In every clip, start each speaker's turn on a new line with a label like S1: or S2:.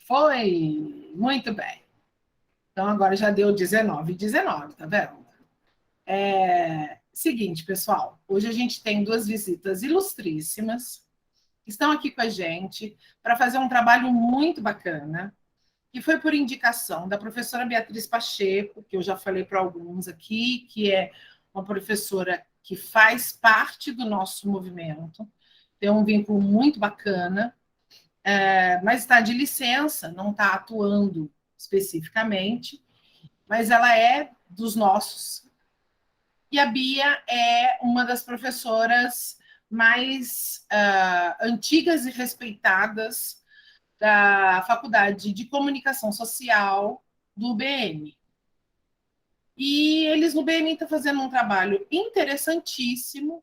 S1: Foi! Muito bem. Então, agora já deu 19h19, tá vendo? Seguinte, pessoal. Hoje a gente tem duas visitas ilustríssimas que estão aqui com a gente para fazer um trabalho muito bacana, que foi por indicação da professora Beatriz Pacheco, que eu já falei para alguns aqui, que é uma professora que faz parte do nosso movimento, tem um vínculo muito bacana, mas está de licença, não está atuando especificamente, mas ela é dos nossos. E a Bia é uma das professoras mais antigas e respeitadas da Faculdade de Comunicação Social do UBM. E eles no UBM estão fazendo um trabalho interessantíssimo,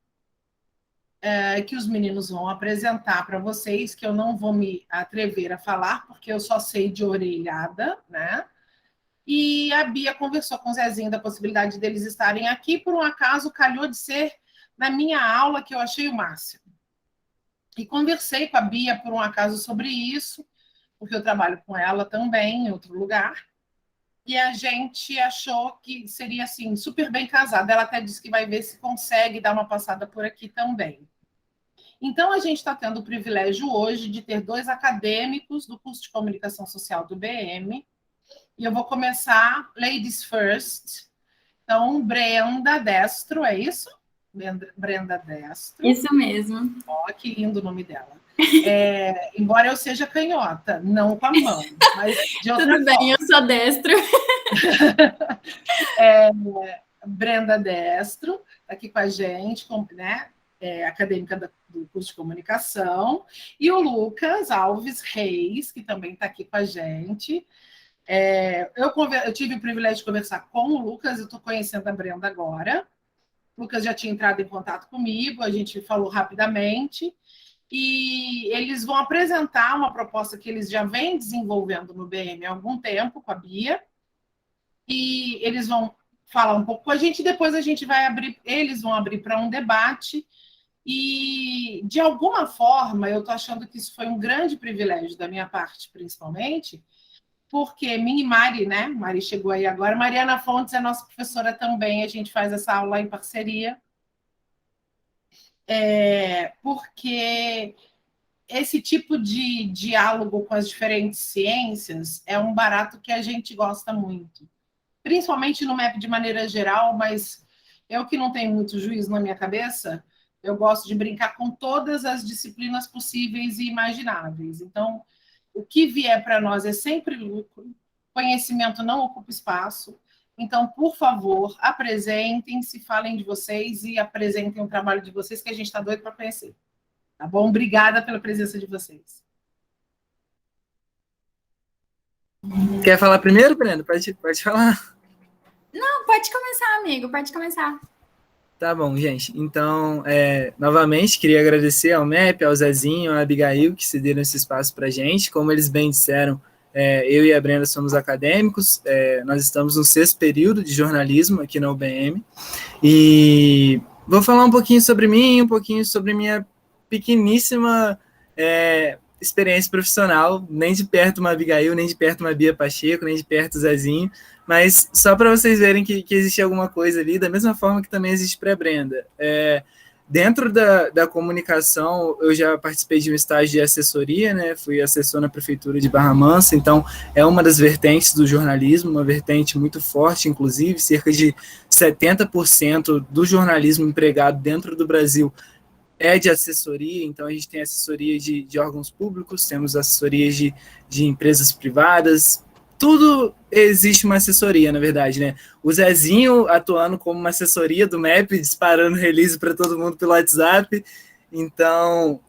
S1: que os meninos vão apresentar para vocês, que eu não vou me atrever a falar, porque eu só sei de orelhada, né? E a Bia conversou com o Zezinho da possibilidade deles estarem aqui, por um acaso calhou de ser na minha aula, que eu achei o máximo. E conversei com a Bia por um acaso sobre isso, porque eu trabalho com ela também em outro lugar, e a gente achou que seria assim super bem casada. Ela até disse que vai ver se consegue dar uma passada por aqui também. Então, a gente está tendo o privilégio hoje de ter dois acadêmicos do curso de Comunicação Social do BM, e eu vou começar ladies first. Então, Brenda Destro, é isso? Brenda Destro.
S2: Isso mesmo.
S1: Ó, que lindo o nome dela. Embora eu seja canhota, não com a mão, mas de outra
S2: Tudo bem,
S1: forma.
S2: eu sou destro.
S1: Brenda Destro, está aqui com a gente, né? Acadêmica do curso de comunicação, e o Lucas Alves Reis, que também está aqui com a gente. Eu tive o privilégio de conversar com o Lucas, eu estou conhecendo a Brenda agora. O Lucas já tinha entrado em contato comigo, a gente falou rapidamente, e eles vão apresentar uma proposta que eles já vêm desenvolvendo no BM há algum tempo com a Bia, e eles vão falar um pouco com a gente, e depois a gente vai abrir, eles vão abrir para um debate, e de alguma forma eu estou achando que isso foi um grande privilégio da minha parte, principalmente, porque minha Mari, né? Mari chegou aí agora. Mariana Fontes é nossa professora também, a gente faz essa aula em parceria. Porque esse tipo de diálogo com as diferentes ciências é um barato que a gente gosta muito. Principalmente no MEP de maneira geral, mas eu que não tenho muito juízo na minha cabeça, eu gosto de brincar com todas as disciplinas possíveis e imagináveis. Então, o que vier para nós é sempre lucro, conhecimento não ocupa espaço. Então, por favor, apresentem-se, falem de vocês e apresentem o trabalho de vocês, que a gente está doido para conhecer. Tá bom? Obrigada pela presença de vocês.
S3: Quer falar primeiro, Brenda? Pode falar.
S2: Não, pode começar, amigo, pode começar.
S3: Tá bom, gente. Então, novamente, queria agradecer ao MEP, ao Zezinho, à Abigail, que cederam esse espaço para a gente. Como eles bem disseram, eu e a Brenda somos acadêmicos, nós estamos no 6º período de jornalismo aqui na UBM, e vou falar um pouquinho sobre mim, um pouquinho sobre minha pequeníssima experiência profissional, nem de perto uma Abigail, nem de perto uma Bia Pacheco, nem de perto o Zezinho, mas só para vocês verem que existe alguma coisa ali, da mesma forma que também existe para a Brenda. Dentro da comunicação, eu já participei de um estágio de assessoria, né? Fui assessor na prefeitura de Barra Mansa, então é uma das vertentes do jornalismo, uma vertente muito forte, inclusive, cerca de 70% do jornalismo empregado dentro do Brasil é de assessoria. Então a gente tem assessoria de órgãos públicos, temos assessorias de empresas privadas, tudo existe uma assessoria, na verdade, né? O Zezinho atuando como uma assessoria do MEP, disparando release para todo mundo pelo WhatsApp. Então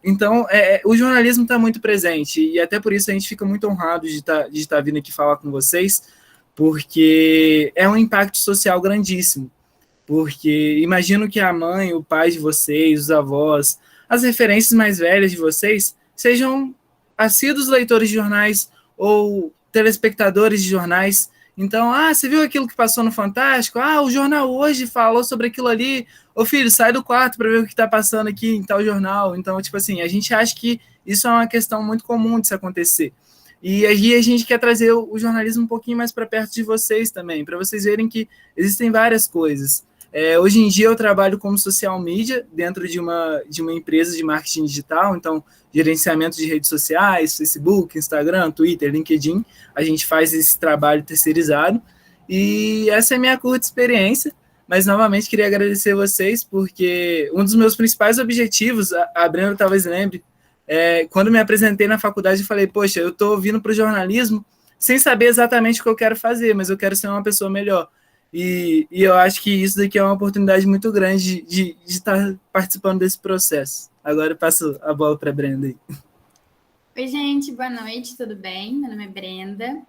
S3: o jornalismo está muito presente, e até por isso a gente fica muito honrado de estar vindo aqui falar com vocês, porque é um impacto social grandíssimo. Porque imagino que a mãe, o pai de vocês, os avós, as referências mais velhas de vocês sejam assíduos leitores de jornais ou telespectadores de jornais. Então, você viu aquilo que passou no Fantástico? O jornal hoje falou sobre aquilo ali. Ô filho, sai do quarto para ver o que está passando aqui em tal jornal. Então, tipo assim, a gente acha que isso é uma questão muito comum de se acontecer. E aí a gente quer trazer o jornalismo um pouquinho mais para perto de vocês também, para vocês verem que existem várias coisas. Hoje em dia eu trabalho como social media dentro de uma empresa de marketing digital, então gerenciamento de redes sociais, Facebook, Instagram, Twitter, LinkedIn, a gente faz esse trabalho terceirizado, e essa é a minha curta experiência, mas novamente queria agradecer vocês, porque um dos meus principais objetivos, a Brenda talvez lembre, quando me apresentei na faculdade, eu falei, poxa, eu estou vindo para o jornalismo sem saber exatamente o que eu quero fazer, mas eu quero ser uma pessoa melhor. E eu acho que isso daqui é uma oportunidade muito grande de estar participando desse processo. Agora eu passo a bola para a Brenda aí.
S2: Oi, gente, boa noite, tudo bem? Meu nome é Brenda.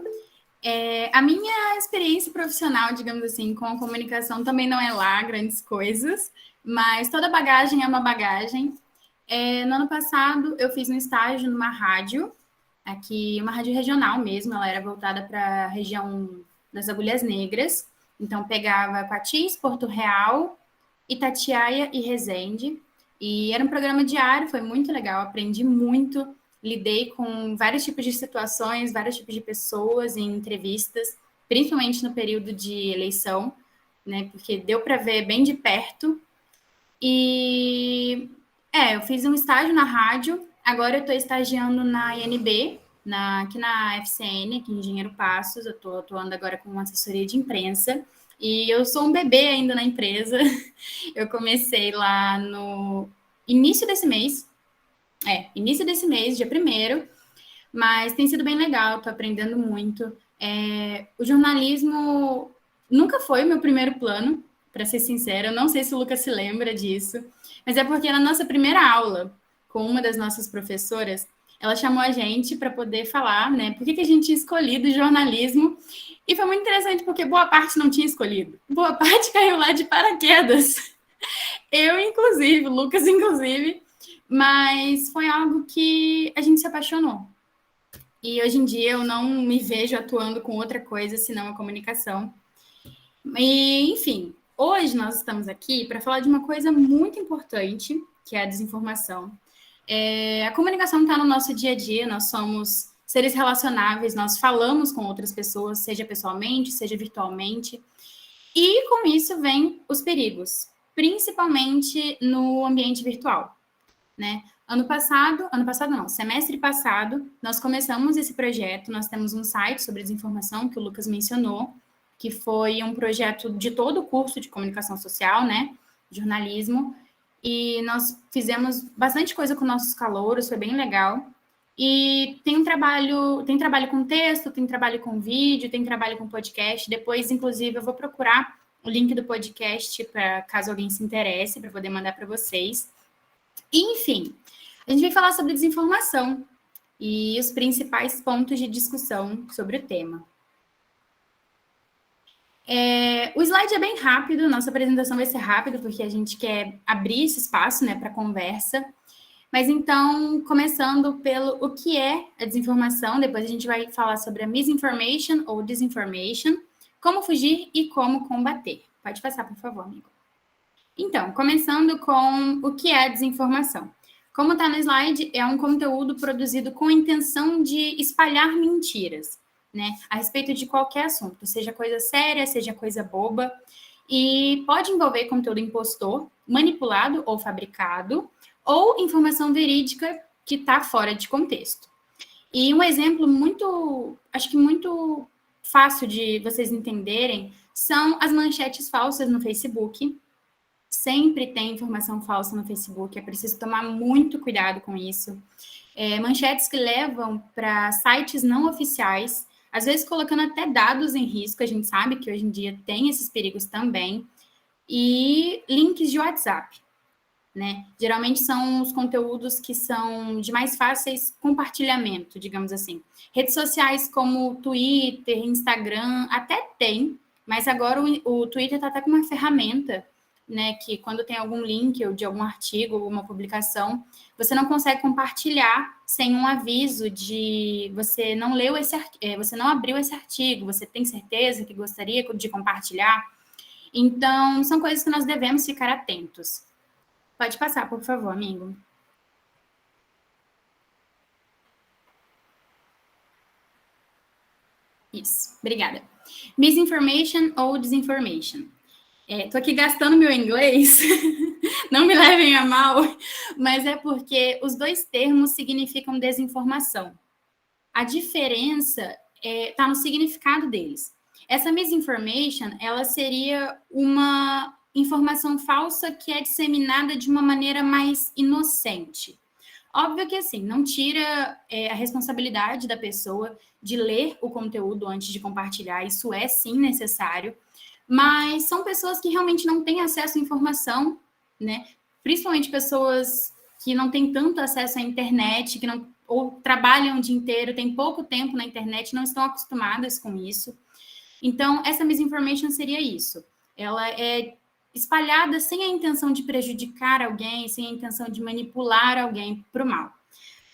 S2: A minha experiência profissional, digamos assim, com a comunicação também não é lá grandes coisas, mas toda bagagem é uma bagagem. No ano passado, eu fiz um estágio numa rádio, aqui, uma rádio regional mesmo, ela era voltada para a região das Agulhas Negras, então pegava Coatis, Porto Real, Itatiaia e Resende, e era um programa diário, foi muito legal, aprendi muito, lidei com vários tipos de situações, vários tipos de pessoas em entrevistas, principalmente no período de eleição, né, porque deu para ver bem de perto. E eu fiz um estágio na rádio, agora eu estou estagiando na INB, aqui na FCN, aqui em Engenheiro Passos, eu estou atuando agora com uma assessoria de imprensa, e eu sou um bebê ainda na empresa, eu comecei lá no início desse mês, dia 1º, mas tem sido bem legal, estou aprendendo muito. O jornalismo nunca foi o meu primeiro plano, para ser sincera, eu não sei se o Lucas se lembra disso, mas é porque na nossa primeira aula, com uma das nossas professoras, ela chamou a gente para poder falar, né, por que a gente tinha escolhido jornalismo, e foi muito interessante porque boa parte não tinha escolhido, boa parte caiu lá de paraquedas, eu inclusive, Lucas inclusive, mas foi algo que a gente se apaixonou. E hoje em dia eu não me vejo atuando com outra coisa senão a comunicação. E, enfim, hoje nós estamos aqui para falar de uma coisa muito importante, que é a desinformação. A comunicação está no nosso dia a dia, nós somos seres relacionáveis, nós falamos com outras pessoas, seja pessoalmente, seja virtualmente. E com isso vem os perigos, principalmente no ambiente virtual, né? Semestre passado, nós começamos esse projeto, nós temos um site sobre desinformação que o Lucas mencionou, que foi um projeto de todo o curso de comunicação social, né, jornalismo, e nós fizemos bastante coisa com nossos calouros, foi bem legal, e tem trabalho com texto, tem trabalho com vídeo, tem trabalho com podcast, depois, inclusive, eu vou procurar o link do podcast, para caso alguém se interesse, para poder mandar para vocês. Enfim, a gente vai falar sobre desinformação e os principais pontos de discussão sobre o tema. O slide é bem rápido, nossa apresentação vai ser rápida, porque a gente quer abrir esse espaço, né, para conversa. Mas então, começando pelo o que é a desinformação, depois a gente vai falar sobre a misinformation ou disinformation, como fugir e como combater. Pode passar, por favor, amigo. Então, começando com o que é a desinformação. Como está no slide, é um conteúdo produzido com a intenção de espalhar mentiras, né, a respeito de qualquer assunto, seja coisa séria, seja coisa boba, e pode envolver conteúdo impostor, manipulado ou fabricado, ou informação verídica que está fora de contexto. E um exemplo acho que muito fácil de vocês entenderem, são as manchetes falsas no Facebook. Sempre tem informação falsa no Facebook, é preciso tomar muito cuidado com isso. Manchetes que levam para sites não oficiais, às vezes colocando até dados em risco, a gente sabe que hoje em dia tem esses perigos também, e links de WhatsApp, né? Geralmente são os conteúdos que são de mais fáceis compartilhamento, digamos assim. Redes sociais como Twitter, Instagram, até tem, mas agora o Twitter está até com uma ferramenta, né, que quando tem algum link ou de algum artigo, alguma publicação, você não consegue compartilhar sem um aviso de você não leu você não abriu esse artigo, você tem certeza que gostaria de compartilhar? Então, são coisas que nós devemos ficar atentos. Pode passar, por favor, amigo. Isso, obrigada. Misinformation ou disinformation? Tô aqui gastando meu inglês, não me levem a mal, mas é porque os dois termos significam desinformação. A diferença está no significado deles. Essa misinformation, ela seria uma informação falsa que é disseminada de uma maneira mais inocente. Óbvio que, assim, não tira a responsabilidade da pessoa de ler o conteúdo antes de compartilhar, isso é, sim, necessário, mas são pessoas que realmente não têm acesso à informação, né? Principalmente pessoas que não têm tanto acesso à internet, que não, ou trabalham o dia inteiro, têm pouco tempo na internet, não estão acostumadas com isso. Então, essa misinformation seria isso. Ela é espalhada sem a intenção de prejudicar alguém, sem a intenção de manipular alguém para o mal.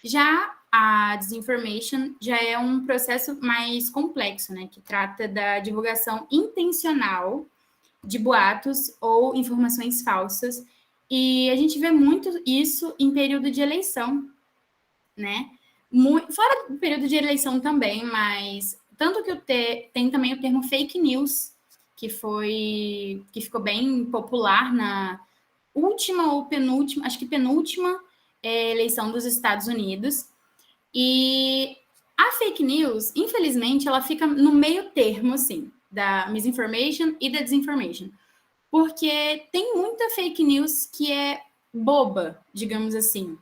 S2: Já a disinformation já é um processo mais complexo, né, que trata da divulgação intencional de boatos ou informações falsas, e a gente vê muito isso em período de eleição, né? Fora do período de eleição também, mas tanto que tem também o termo fake news, que ficou bem popular na última ou penúltima, acho que penúltima eleição dos Estados Unidos. E a fake news, infelizmente, ela fica no meio termo, assim, da misinformation e da disinformation. Porque tem muita fake news que é boba, digamos assim.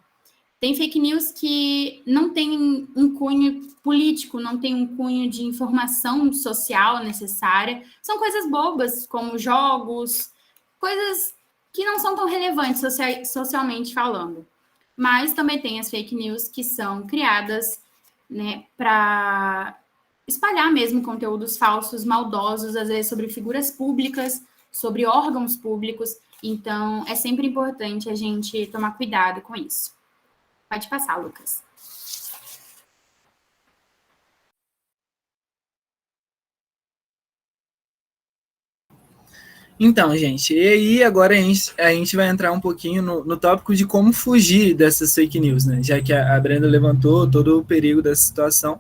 S2: Tem fake news que não tem um cunho político, não tem um cunho de informação social necessária. São coisas bobas, como jogos, coisas que não são tão relevantes socialmente falando. Mas também tem as fake news que são criadas, né, para espalhar mesmo conteúdos falsos, maldosos, às vezes sobre figuras públicas, sobre órgãos públicos. Então, é sempre importante a gente tomar cuidado com isso. Pode passar, Lucas.
S3: Então, gente, e aí agora a gente vai entrar um pouquinho no tópico de como fugir dessas fake news, né? Já que a Brenda levantou todo o perigo dessa situação.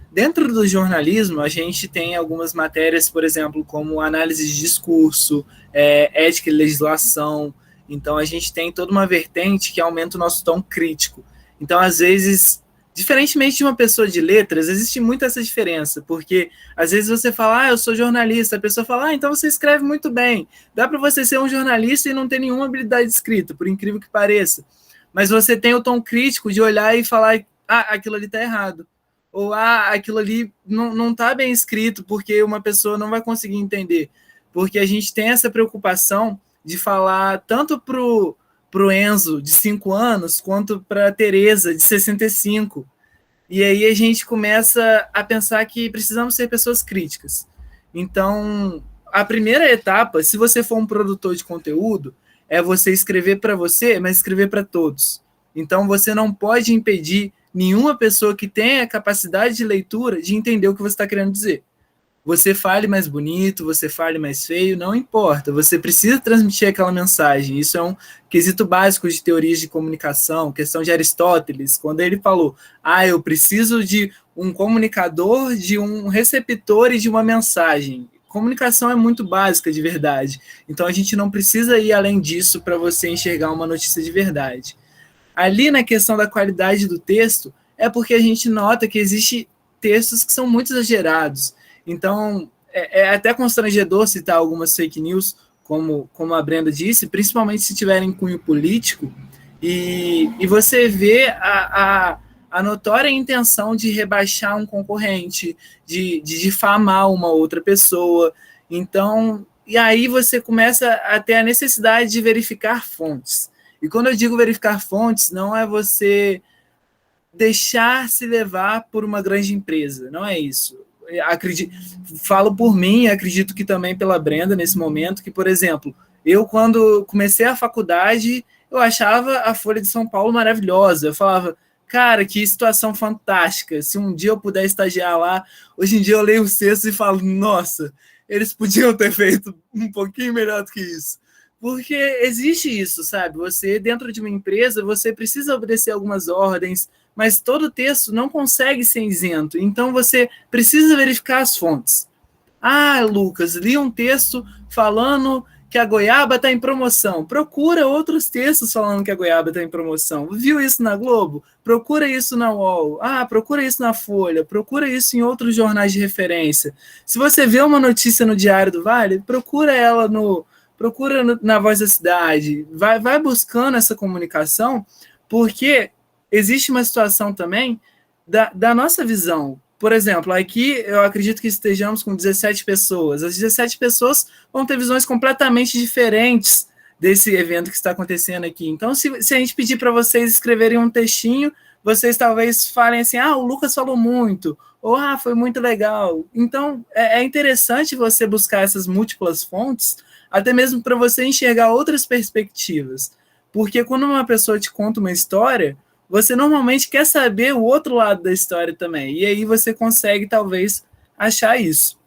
S3: Dentro do jornalismo, a gente tem algumas matérias, por exemplo, como análise de discurso, ética e legislação. Então, a gente tem toda uma vertente que aumenta o nosso tom crítico. Então, às vezes, diferentemente de uma pessoa de letras, existe muito essa diferença, porque às vezes você fala, eu sou jornalista, a pessoa fala, então você escreve muito bem. Dá para você ser um jornalista e não ter nenhuma habilidade de escrita, por incrível que pareça. Mas você tem o tom crítico de olhar e falar, aquilo ali está errado. Ou, aquilo ali não está bem escrito, porque uma pessoa não vai conseguir entender. Porque a gente tem essa preocupação de falar tanto pro Enzo, de 5 anos, quanto para a Tereza, de 65. E aí a gente começa a pensar que precisamos ser pessoas críticas. Então, a primeira etapa, se você for um produtor de conteúdo, é você escrever para você, mas escrever para todos. Então, você não pode impedir nenhuma pessoa que tenha capacidade de leitura de entender o que você está querendo dizer. Você fale mais bonito, você fale mais feio, não importa. Você precisa transmitir aquela mensagem. Isso é um quesito básico de teorias de comunicação, questão de Aristóteles, quando ele falou, eu preciso de um comunicador, de um receptor e de uma mensagem. Comunicação é muito básica, de verdade. Então, a gente não precisa ir além disso para você enxergar uma notícia de verdade. Ali, na questão da qualidade do texto, é porque a gente nota que existem textos que são muito exagerados. Então, é até constrangedor citar algumas fake news, como a Brenda disse, principalmente se tiverem cunho político, e você vê a notória intenção de rebaixar um concorrente, de difamar uma outra pessoa. Então, e aí você começa a ter a necessidade de verificar fontes. E quando eu digo verificar fontes, não é você deixar se levar por uma grande empresa, não é isso. Falo por mim, acredito que também pela Brenda nesse momento, que, por exemplo, eu quando comecei a faculdade, eu achava a Folha de São Paulo maravilhosa, eu falava, cara, que situação fantástica, se um dia eu puder estagiar lá, hoje em dia eu leio os textos e falo, nossa, eles podiam ter feito um pouquinho melhor do que isso. Porque existe isso, sabe? Você, dentro de uma empresa, você precisa obedecer algumas ordens, mas todo texto não consegue ser isento. Então, você precisa verificar as fontes. Ah, Lucas, li um texto falando que a goiaba está em promoção. Procura outros textos falando que a goiaba está em promoção. Viu isso na Globo? Procura isso na UOL. Ah, procura isso na Folha. Procura isso em outros jornais de referência. Se você vê uma notícia no Diário do Vale, procura ela na Voz da Cidade. Vai buscando essa comunicação, porque existe uma situação também da nossa visão. Por exemplo, aqui eu acredito que estejamos com 17 pessoas. As 17 pessoas vão ter visões completamente diferentes desse evento que está acontecendo aqui. Então, se a gente pedir para vocês escreverem um textinho, vocês talvez falem assim, o Lucas falou muito, ou foi muito legal. Então, é interessante você buscar essas múltiplas fontes, até mesmo para você enxergar outras perspectivas. Porque quando uma pessoa te conta uma história, você normalmente quer saber o outro lado da história também. E aí você consegue, talvez, achar isso.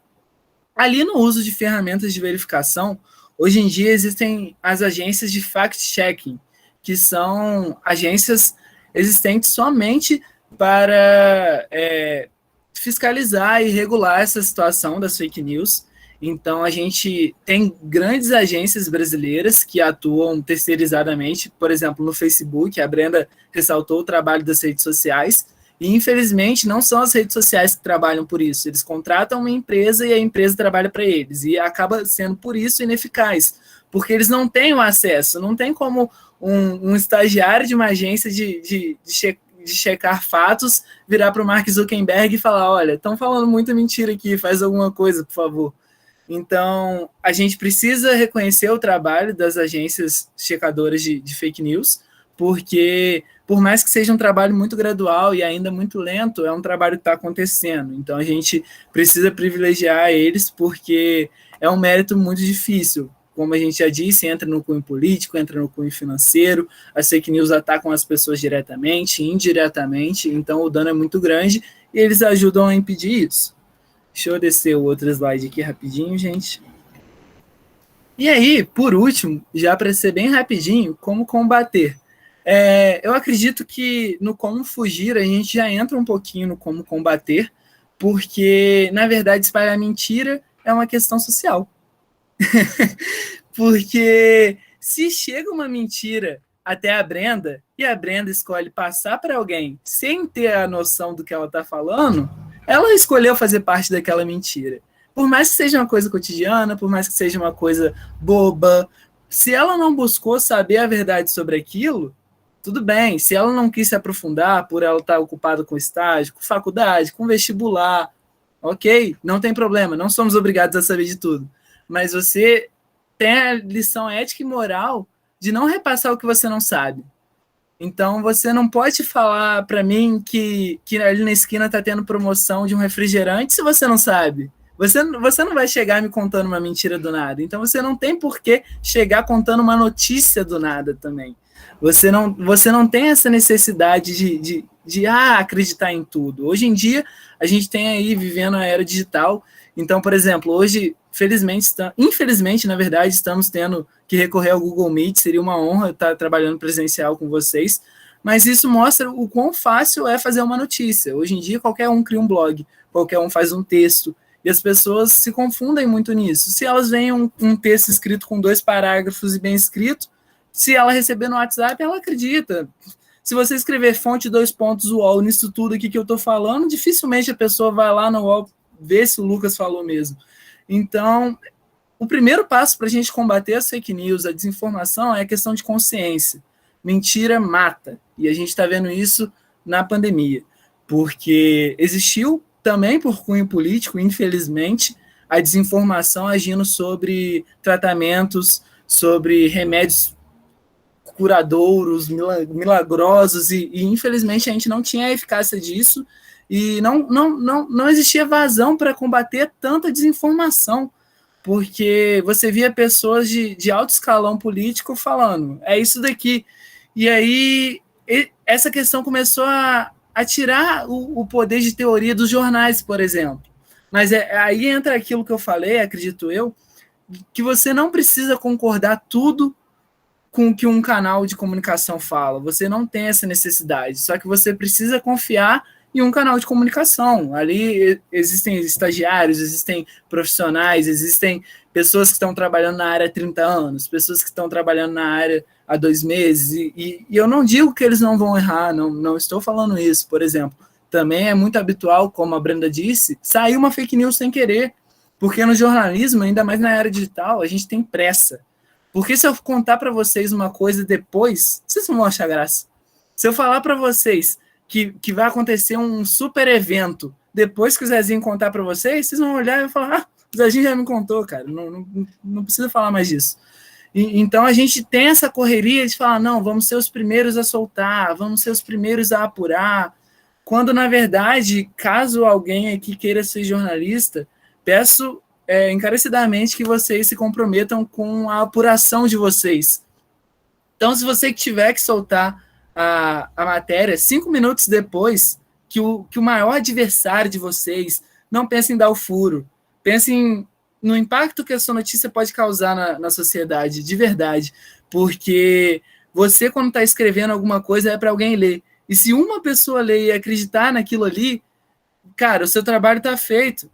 S3: Ali no uso de ferramentas de verificação, hoje em dia existem as agências de fact-checking, que são agências existentes somente para fiscalizar e regular essa situação das fake news. Então, a gente tem grandes agências brasileiras que atuam terceirizadamente, por exemplo, no Facebook. A Brenda ressaltou o trabalho das redes sociais, e infelizmente não são as redes sociais que trabalham por isso. Eles contratam uma empresa e a empresa trabalha para eles, e acaba sendo por isso ineficaz, porque eles não têm o acesso, não tem como um estagiário de uma agência de checar fatos virar para o Mark Zuckerberg e falar, olha, estão falando muita mentira aqui, faz alguma coisa, por favor. Então, a gente precisa reconhecer o trabalho das agências checadoras de fake news, porque, por mais que seja um trabalho muito gradual e ainda muito lento, é um trabalho que está acontecendo. Então, a gente precisa privilegiar eles, porque é um mérito muito difícil. Como a gente já disse, entra no cunho político, entra no cunho financeiro, as fake news atacam as pessoas diretamente, indiretamente, então o dano é muito grande e eles ajudam a impedir isso. Deixa eu descer o outro slide aqui rapidinho, gente. E aí, por último, já para ser bem rapidinho, como combater? Eu acredito que no como fugir a gente já entra um pouquinho no como combater, porque, na verdade, espalhar mentira é uma questão social. Porque se chega uma mentira até a Brenda, e a Brenda escolhe passar para alguém sem ter a noção do que ela está falando, ela escolheu fazer parte daquela mentira. Por mais que seja uma coisa cotidiana, por mais que seja uma coisa boba, se ela não buscou saber a verdade sobre aquilo, tudo bem. Se ela não quis se aprofundar por ela estar ocupada com estágio, com faculdade, com vestibular, ok, não tem problema, não somos obrigados a saber de tudo. Mas você tem a lição ética e moral de não repassar o que você não sabe. Então, você não pode falar para mim que ali na esquina está tendo promoção de um refrigerante se você não sabe. Você não vai chegar me contando uma mentira do nada. Então, você não tem por que chegar contando uma notícia do nada também. Você não tem essa necessidade de acreditar em tudo. Hoje em dia, a gente tem aí vivendo a era digital. Então, por exemplo, hoje, infelizmente, na verdade, estamos tendo que recorrer ao Google Meet. Seria uma honra estar trabalhando presencial com vocês, mas isso mostra o quão fácil é fazer uma notícia. Hoje em dia, qualquer um cria um blog, qualquer um faz um texto, e as pessoas se confundem muito nisso. Se elas veem um texto escrito com 2 parágrafos e bem escrito, se ela receber no WhatsApp, ela acredita. Se você escrever fonte 2 pontos UOL nisso tudo aqui que eu estou falando, dificilmente a pessoa vai lá no UOL ver se o Lucas falou mesmo. Então, o primeiro passo para a gente combater as fake news, a desinformação, é a questão de consciência. Mentira mata. E a gente está vendo isso na pandemia. Porque existiu também, por cunho político, infelizmente, a desinformação agindo sobre tratamentos, sobre remédios curadouros, milagrosos, e infelizmente a gente não tinha a eficácia disso, e não existia vazão para combater tanta desinformação, porque você via pessoas de alto escalão político falando, é isso daqui, e aí essa questão começou a tirar o poder de teoria dos jornais, por exemplo. Mas aí entra aquilo que eu falei, acredito eu, que você não precisa concordar tudo com o que um canal de comunicação fala. Você não tem essa necessidade, só que você precisa confiar em um canal de comunicação. Ali existem estagiários, existem profissionais, existem pessoas que estão trabalhando na área há 30 anos, pessoas que estão trabalhando na área há 2 meses, e eu não digo que eles não vão errar, não estou falando isso. Por exemplo, também é muito habitual, como a Brenda disse, sair uma fake news sem querer, porque no jornalismo, ainda mais na era digital, a gente tem pressa. Porque se eu contar para vocês uma coisa depois, vocês não vão achar graça. Se eu falar para vocês que vai acontecer um super evento depois que o Zezinho contar para vocês, vocês vão olhar e falar, o Zezinho já me contou, cara, não precisa falar mais disso. Então a gente tem essa correria de falar, não, vamos ser os primeiros a soltar, vamos ser os primeiros a apurar, quando na verdade, caso alguém aqui queira ser jornalista, peço encarecidamente que vocês se comprometam com a apuração de vocês. Então, se você tiver que soltar a matéria 5 minutos depois que o maior adversário de vocês, não pense em dar o furo, pense no impacto que a sua notícia pode causar na sociedade, de verdade, porque você, quando está escrevendo alguma coisa, é para alguém ler. E se uma pessoa ler e acreditar naquilo ali, cara, o seu trabalho está feito.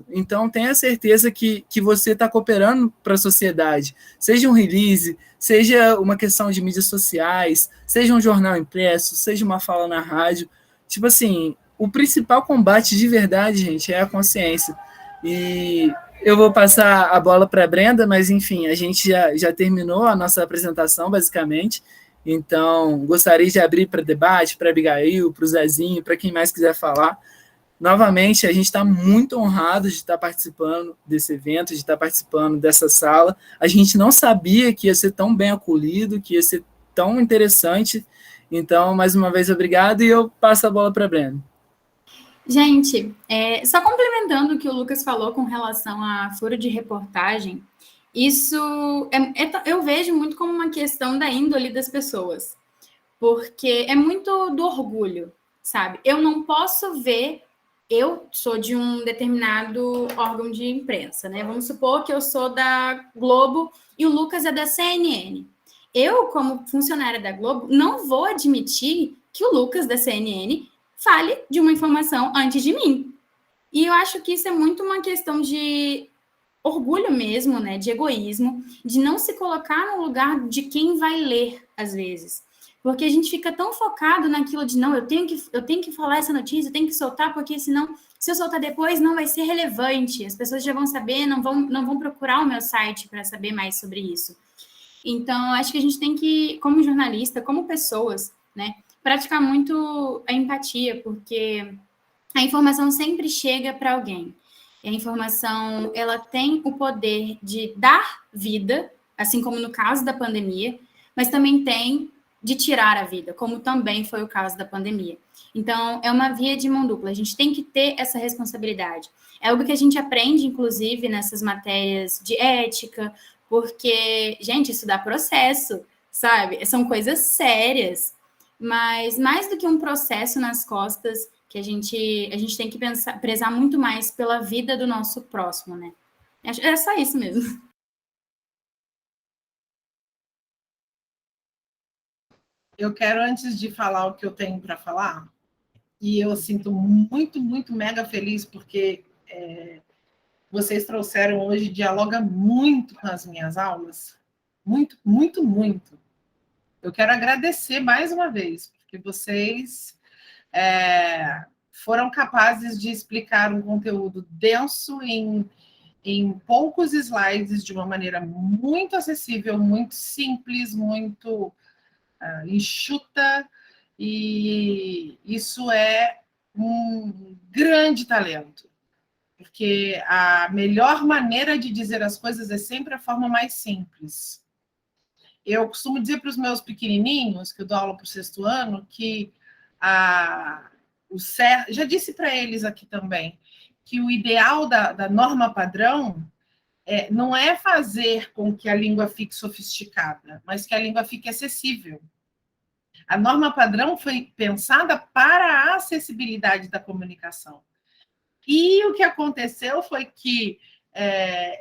S3: Então, tenha certeza que você está cooperando para a sociedade. Seja um release, seja uma questão de mídias sociais, seja um jornal impresso, seja uma fala na rádio. Tipo assim, o principal combate de verdade, gente, é a consciência. E eu vou passar a bola para a Brenda, mas, enfim, a gente já terminou a nossa apresentação, basicamente. Então, gostaria de abrir para debate, para a Abigail, para o Zezinho, para quem mais quiser falar. Novamente, a gente está muito honrado de estar participando desse evento, de estar participando dessa sala. A gente não sabia que ia ser tão bem acolhido, que ia ser tão interessante. Então, mais uma vez, obrigado, e eu passo a bola para a Brenda.
S2: Gente, só complementando o que o Lucas falou com relação a furo de reportagem, isso eu vejo muito como uma questão da índole das pessoas, porque é muito do orgulho, sabe? Eu não posso ver, eu sou de um determinado órgão de imprensa, né? Vamos supor que eu sou da Globo e o Lucas é da CNN. Eu, como funcionária da Globo, não vou admitir que o Lucas da CNN fale de uma informação antes de mim. E eu acho que isso é muito uma questão de orgulho mesmo, né, de egoísmo, de não se colocar no lugar de quem vai ler, às vezes. Porque a gente fica tão focado naquilo de, não, eu tenho que falar essa notícia, eu tenho que soltar, porque senão, se eu soltar depois, não vai ser relevante. As pessoas já vão saber, não vão procurar o meu site para saber mais sobre isso. Então, acho que a gente tem que, como jornalista, como pessoas, né, praticar muito a empatia, porque a informação sempre chega para alguém. A informação, ela tem o poder de dar vida, assim como no caso da pandemia, mas também tem de tirar a vida, como também foi o caso da pandemia. Então, é uma via de mão dupla. A gente tem que ter essa responsabilidade. É algo que a gente aprende, inclusive, nessas matérias de ética, porque, gente, isso dá processo, sabe? São coisas sérias, mas mais do que um processo nas costas, que a gente tem que prezar muito mais pela vida do nosso próximo, né? É só isso mesmo.
S1: Eu quero, antes de falar o que eu tenho para falar, e eu sinto muito, muito mega feliz, porque vocês trouxeram hoje, dialoga muito com as minhas aulas, muito, muito, muito. Eu quero agradecer mais uma vez, porque vocês foram capazes de explicar um conteúdo denso em poucos slides, de uma maneira muito acessível, muito simples, muito enxuta, e isso é um grande talento, porque a melhor maneira de dizer as coisas é sempre a forma mais simples. Eu costumo dizer para os meus pequenininhos, que eu dou aula para o 6º ano, que já disse para eles aqui também, que o ideal da norma padrão não é fazer com que a língua fique sofisticada, mas que a língua fique acessível. A norma padrão foi pensada para a acessibilidade da comunicação. E o que aconteceu foi que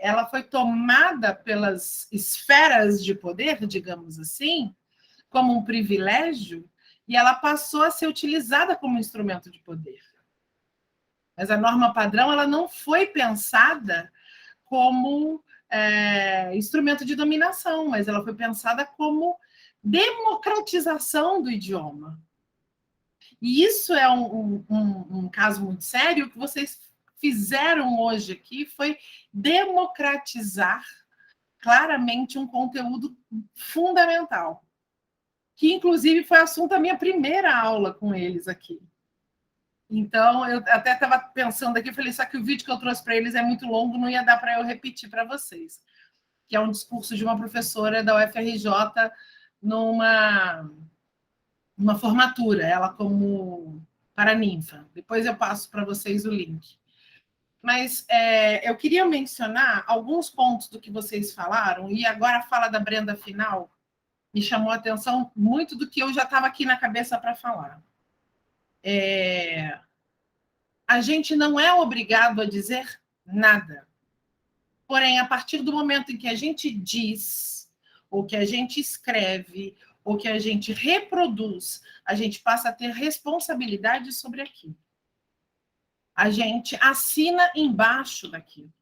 S1: ela foi tomada pelas esferas de poder, digamos assim, como um privilégio, e ela passou a ser utilizada como instrumento de poder. Mas a norma padrão ela não foi pensada como instrumento de dominação, mas ela foi pensada como democratização do idioma. E isso é um caso muito sério. O que vocês fizeram hoje aqui foi democratizar claramente um conteúdo fundamental, que inclusive foi assunto da minha primeira aula com eles aqui. Então, eu até estava pensando aqui, falei, só que o vídeo que eu trouxe para eles é muito longo, não ia dar para eu repetir para vocês, que é um discurso de uma professora da UFRJ numa formatura, ela como paraninfa. Depois eu passo para vocês o link. Mas eu queria mencionar alguns pontos do que vocês falaram, e agora a fala da Brenda final me chamou a atenção muito do que eu já estava aqui na cabeça para falar. A gente não é obrigado a dizer nada. Porém, a partir do momento em que a gente diz, ou que a gente escreve, ou que a gente reproduz, a gente passa a ter responsabilidade sobre aquilo. A gente assina embaixo daquilo.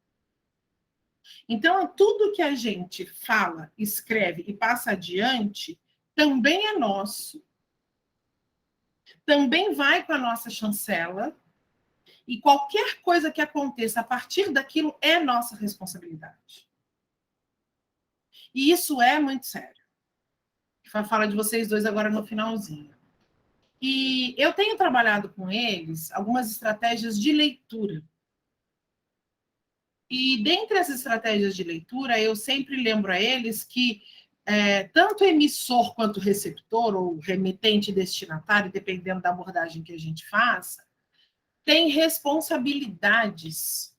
S1: Então, tudo que a gente fala, escreve e passa adiante também é nosso, também vai para a nossa chancela, e qualquer coisa que aconteça a partir daquilo é nossa responsabilidade. E isso é muito sério. Vai falar de vocês dois agora no finalzinho. E eu tenho trabalhado com eles algumas estratégias de leitura. E dentre as estratégias de leitura, eu sempre lembro a eles que tanto emissor quanto receptor, ou remetente e destinatário, dependendo da abordagem que a gente faça, tem responsabilidades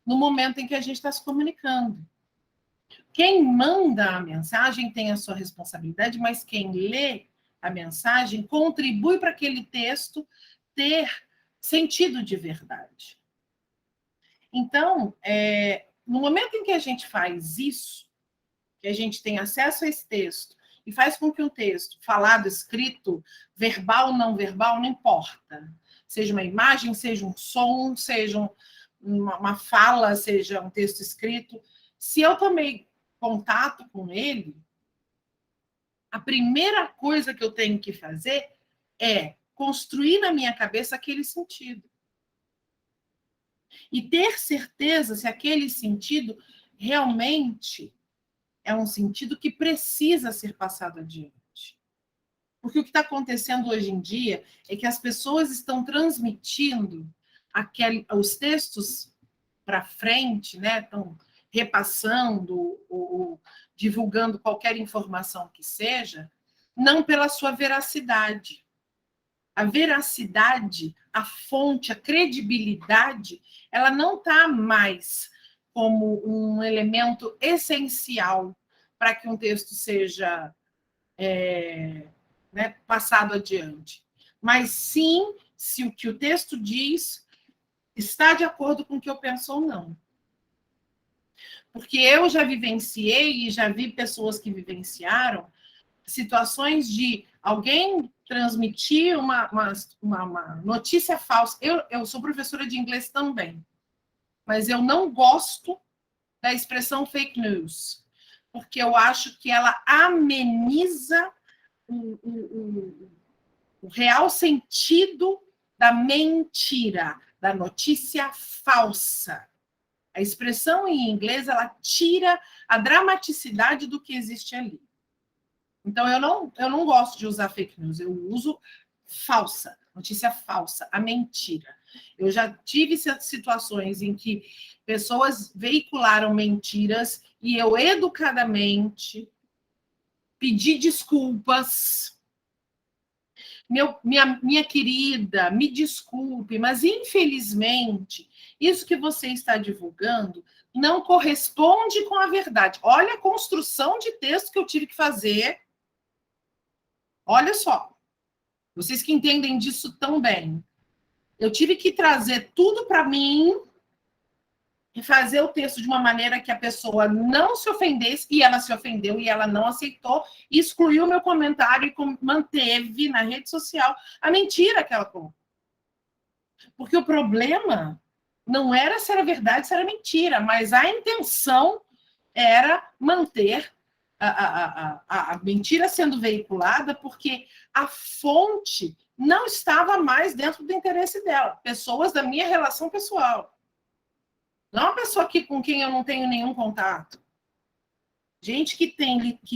S1: no momento em que a gente está se comunicando. Quem manda a mensagem tem a sua responsabilidade, mas quem lê a mensagem contribui para aquele texto ter sentido de verdade. Então, no momento em que a gente faz isso, que a gente tem acesso a esse texto e faz com que um texto falado, escrito, verbal, não verbal, não importa, seja uma imagem, seja um som, seja uma fala, seja um texto escrito, se eu tomei contato com ele, a primeira coisa que eu tenho que fazer é construir na minha cabeça aquele sentido. E ter certeza se aquele sentido realmente é um sentido que precisa ser passado adiante. Porque o que está acontecendo hoje em dia é que as pessoas estão transmitindo os textos para frente, né? Estão repassando ou divulgando qualquer informação que seja, não pela sua veracidade. A veracidade, a fonte, a credibilidade, ela não está mais como um elemento essencial para que um texto seja passado adiante. Mas sim, se o que o texto diz está de acordo com o que eu penso ou não. Porque eu já vivenciei e já vi pessoas que vivenciaram situações de alguém transmitir uma notícia falsa. Eu sou professora de inglês também, mas eu não gosto da expressão fake news, porque eu acho que ela ameniza o real sentido da mentira, da notícia falsa. A expressão em inglês, ela tira a dramaticidade do que existe ali. Então, eu não gosto de usar fake news, eu uso falsa, notícia falsa, a mentira. Eu já tive situações em que pessoas veicularam mentiras e eu, educadamente, pedi desculpas. Minha querida, me desculpe, mas, infelizmente, isso que você está divulgando não corresponde com a verdade. Olha a construção de texto que eu tive que fazer. Olha só, vocês que entendem disso tão bem. Eu tive que trazer tudo para mim e fazer o texto de uma maneira que a pessoa não se ofendesse, e ela se ofendeu e ela não aceitou, e excluiu o meu comentário e manteve na rede social a mentira que ela colocou. Porque o problema não era se era verdade, se era mentira, mas a intenção era manter a mentira sendo veiculada, porque a fonte não estava mais dentro do interesse dela. Pessoas da minha relação pessoal. Não uma pessoa com quem eu não tenho nenhum contato. Gente que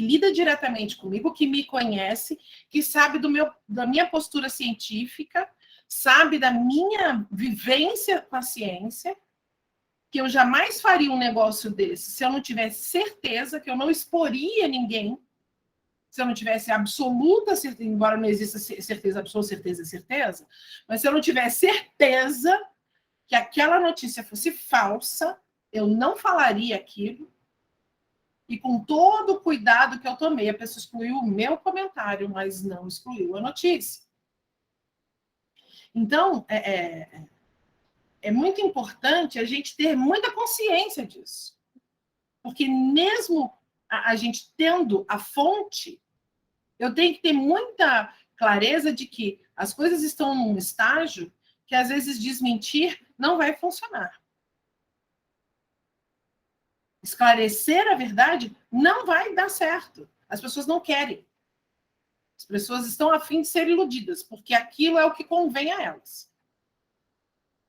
S1: lida diretamente comigo, que me conhece, que sabe da minha postura científica, sabe da minha vivência com a ciência, que eu jamais faria um negócio desse se eu não tivesse certeza, que eu não exporia ninguém, se eu não tivesse absoluta certeza, embora não exista certeza absoluta, certeza, mas se eu não tivesse certeza que aquela notícia fosse falsa, eu não falaria aquilo, e com todo o cuidado que eu tomei, a pessoa excluiu o meu comentário, mas não excluiu a notícia. Então, é muito importante a gente ter muita consciência disso. Porque mesmo a gente tendo a fonte, eu tenho que ter muita clareza de que as coisas estão num estágio que, às vezes, desmentir não vai funcionar. Esclarecer a verdade não vai dar certo. As pessoas não querem. As pessoas estão a fim de ser iludidas, porque aquilo é o que convém a elas.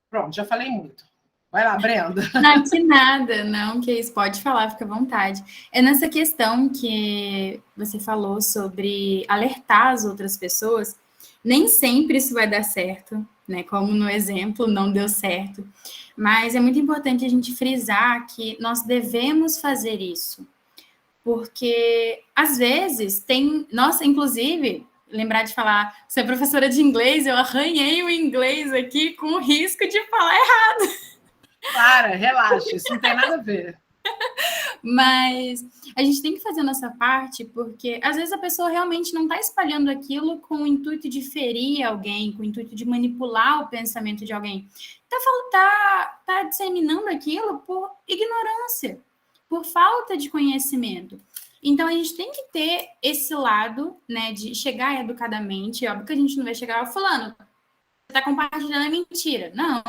S1: Pronto, já falei muito. Vai lá, Brenda.
S2: Não, que nada, não, que isso, pode falar, fica à vontade. É nessa questão que você falou sobre alertar as outras pessoas, nem sempre isso vai dar certo, né? Como no exemplo, não deu certo. Mas é muito importante a gente frisar que nós devemos fazer isso. Porque, às vezes, tem... Nossa, inclusive, lembrar de falar, você é professora de inglês, eu arranhei o inglês aqui com o risco de falar errado.
S1: Para, relaxa, isso não tem nada a ver.
S2: Mas a gente tem que fazer a nossa parte, porque às vezes a pessoa realmente não está espalhando aquilo com o intuito de ferir alguém, com o intuito de manipular o pensamento de alguém. Tá disseminando aquilo por ignorância, por falta de conhecimento. Então, a gente tem que ter esse lado, né, de chegar educadamente. Óbvio que a gente não vai chegar falando, você está compartilhando a mentira. Não.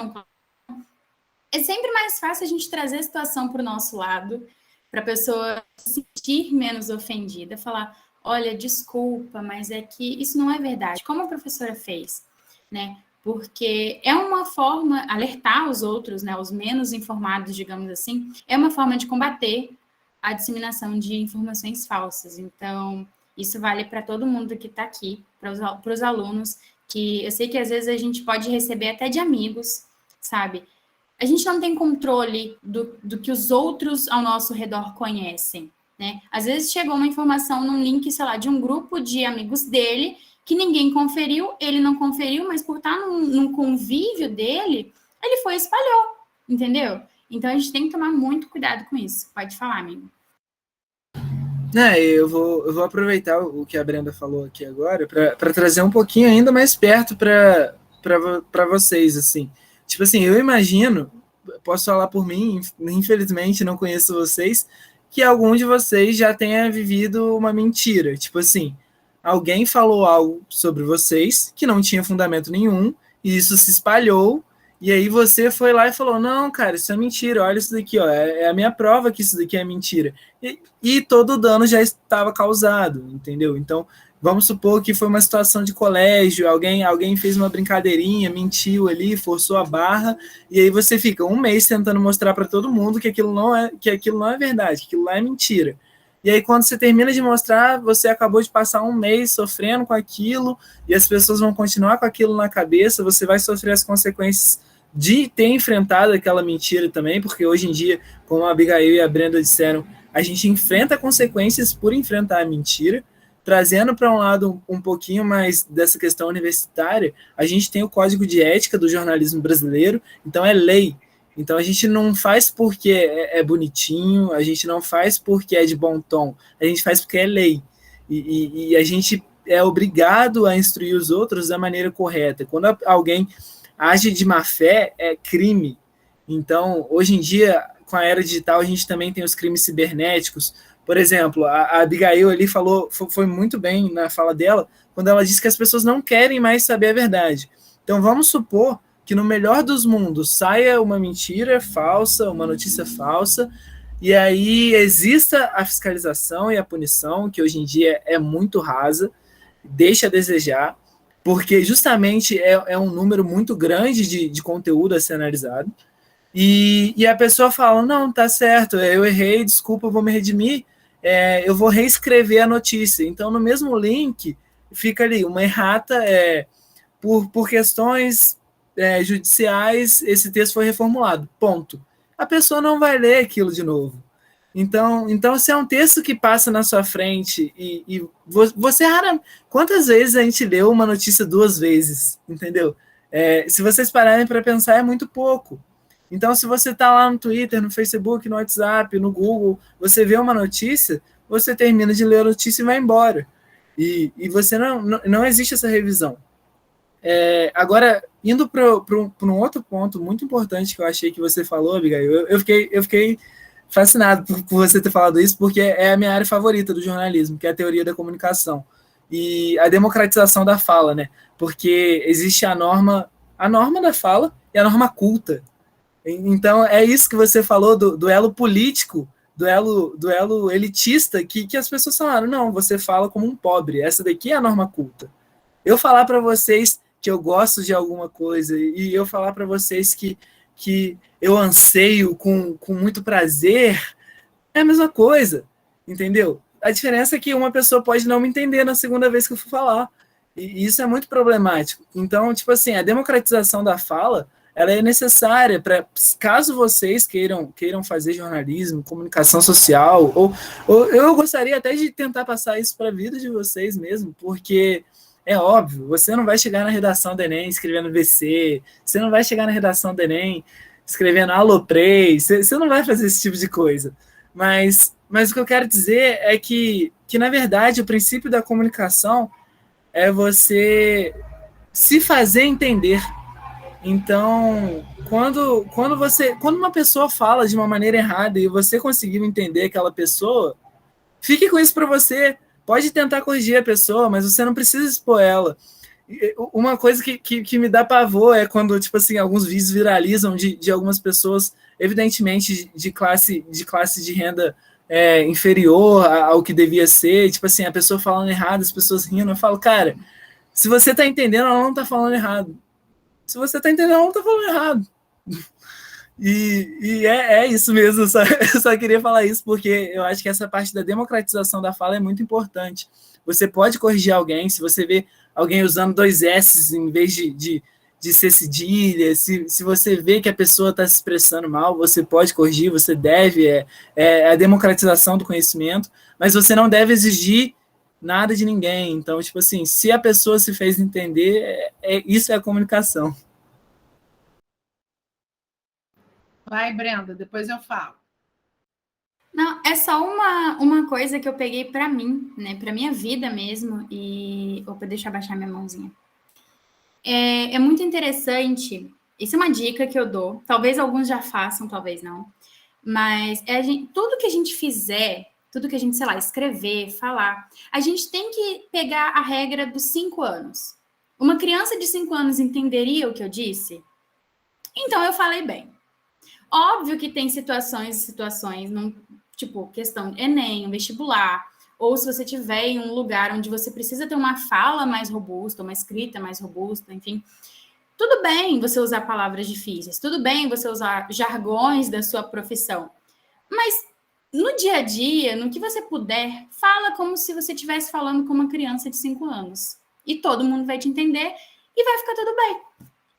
S2: É sempre mais fácil a gente trazer a situação para o nosso lado, para a pessoa se sentir menos ofendida, falar, olha, desculpa, mas é que isso não é verdade. Como a professora fez, né? Porque é uma forma, alertar os outros, né, os menos informados, digamos assim, é uma forma de combater a disseminação de informações falsas. Então, isso vale para todo mundo que está aqui, para os alunos, que eu sei que às vezes a gente pode receber até de amigos, sabe? A gente não tem controle do que os outros ao nosso redor conhecem, né? Às vezes chegou uma informação num link, sei lá, de um grupo de amigos dele, que ninguém conferiu, ele não conferiu, mas por estar num convívio dele, ele foi e espalhou, entendeu? Então, a gente tem que tomar muito cuidado com isso. Pode falar, amigo.
S3: Eu vou aproveitar o que a Brenda falou aqui agora para trazer um pouquinho ainda mais perto para vocês, assim. Tipo assim, eu imagino, posso falar por mim, infelizmente não conheço vocês, que algum de vocês já tenha vivido uma mentira. Tipo assim, alguém falou algo sobre vocês que não tinha fundamento nenhum, e isso se espalhou, e aí você foi lá e falou, não, cara, isso é mentira, olha isso daqui, ó, é a minha prova que isso daqui é mentira. E todo o dano já estava causado, entendeu? Então, vamos supor que foi uma situação de colégio, alguém fez uma brincadeirinha, mentiu ali, forçou a barra, e aí você fica um mês tentando mostrar para todo mundo que aquilo não é verdade, que aquilo lá é mentira. E aí, quando você termina de mostrar, você acabou de passar um mês sofrendo com aquilo, e as pessoas vão continuar com aquilo na cabeça, você vai sofrer as consequências de ter enfrentado aquela mentira também, porque hoje em dia, como a Abigail e a Brenda disseram, a gente enfrenta consequências por enfrentar a mentira. Trazendo para um lado um pouquinho mais dessa questão universitária, a gente tem o Código de Ética do jornalismo brasileiro, então é lei. Então a gente não faz porque é bonitinho, a gente não faz porque é de bom tom, a gente faz porque é lei. E a gente é obrigado a instruir os outros da maneira correta. Quando alguém age de má fé, é crime. Então, hoje em dia, com a era digital, a gente também tem os crimes cibernéticos. Por exemplo, a Abigail ali falou, foi muito bem na fala dela, quando ela disse que as pessoas não querem mais saber a verdade. Então, vamos supor que no melhor dos mundos saia uma mentira falsa, uma notícia falsa, e aí exista a fiscalização e a punição, que hoje em dia é muito rasa, deixa a desejar, porque justamente é um número muito grande de conteúdo a ser analisado, e a pessoa fala, não, tá certo, eu errei, desculpa, eu vou me redimir, eu vou reescrever a notícia. Então, no mesmo link, fica ali, uma errata, por questões judiciais, esse texto foi reformulado, ponto. A pessoa não vai ler aquilo de novo. Então, se é um texto que passa na sua frente e você quantas vezes a gente leu uma notícia 2 vezes, entendeu? Se vocês pararem para pensar, é muito pouco. Então, se você está lá no Twitter, no Facebook, no WhatsApp, no Google, você vê uma notícia, você termina de ler a notícia e vai embora. E você não existe essa revisão. Agora, indo para um outro ponto muito importante que eu achei que você falou, Abigail, eu fiquei fascinado por você ter falado isso, porque é a minha área favorita do jornalismo, que é a teoria da comunicação. E a democratização da fala, né? Porque existe a norma da fala e a norma culta. Então, é isso que você falou do elo político, do elo elitista, que as pessoas falaram, não, você fala como um pobre, essa daqui é a norma culta. Eu falar para vocês que eu gosto de alguma coisa e eu falar para vocês que eu anseio com muito prazer, é a mesma coisa, entendeu? A diferença é que uma pessoa pode não me entender na segunda vez que eu for falar, e isso é muito problemático. Então, tipo assim, a democratização da fala, ela é necessária para, caso vocês queiram fazer jornalismo, comunicação social, ou eu gostaria até de tentar passar isso para a vida de vocês mesmo, porque é óbvio, você não vai chegar na redação do Enem escrevendo VC, você não vai chegar na redação do Enem escrevendo Aloprey, você não vai fazer esse tipo de coisa. Mas o que eu quero dizer é que na verdade, o princípio da comunicação é você se fazer entender. Então, quando uma pessoa fala de uma maneira errada e você conseguiu entender aquela pessoa, fique com isso para você. Pode tentar corrigir a pessoa, mas você não precisa expor ela. Uma coisa que me dá pavor é quando, tipo assim, alguns vídeos viralizam de algumas pessoas, evidentemente, de classe de renda inferior ao que devia ser, tipo assim, a pessoa falando errado, as pessoas rindo. Eu falo, cara, se você tá entendendo, ela não tá falando errado. Se você tá entendendo, ela não tá falando errado. E é isso mesmo, eu só queria falar isso porque eu acho que essa parte da democratização da fala é muito importante. Você pode corrigir alguém, se você vê alguém usando 2 S em vez de ser cedilha, se você vê que a pessoa está se expressando mal, você pode corrigir, você deve, é a democratização do conhecimento, mas você não deve exigir nada de ninguém. Então, tipo assim, se a pessoa se fez entender, isso é a comunicação.
S1: Vai, Brenda, depois eu falo.
S2: Não, é só uma coisa que eu peguei para mim, né? Para minha vida mesmo. E. Opa, deixa eu abaixar minha mãozinha. É muito interessante. Isso é uma dica que eu dou. Talvez alguns já façam, talvez não. Mas tudo que a gente fizer, tudo que a gente, sei lá, escrever, falar, a gente tem que pegar a regra dos 5 anos. Uma criança de 5 anos entenderia o que eu disse? Então eu falei bem. Óbvio que tem situações, tipo, questão de Enem, vestibular, ou se você tiver em um lugar onde você precisa ter uma fala mais robusta, uma escrita mais robusta, enfim. Tudo bem você usar palavras difíceis, tudo bem você usar jargões da sua profissão, mas no dia a dia, no que você puder, fala como se você estivesse falando com uma criança de 5 anos. E todo mundo vai te entender e vai ficar tudo bem.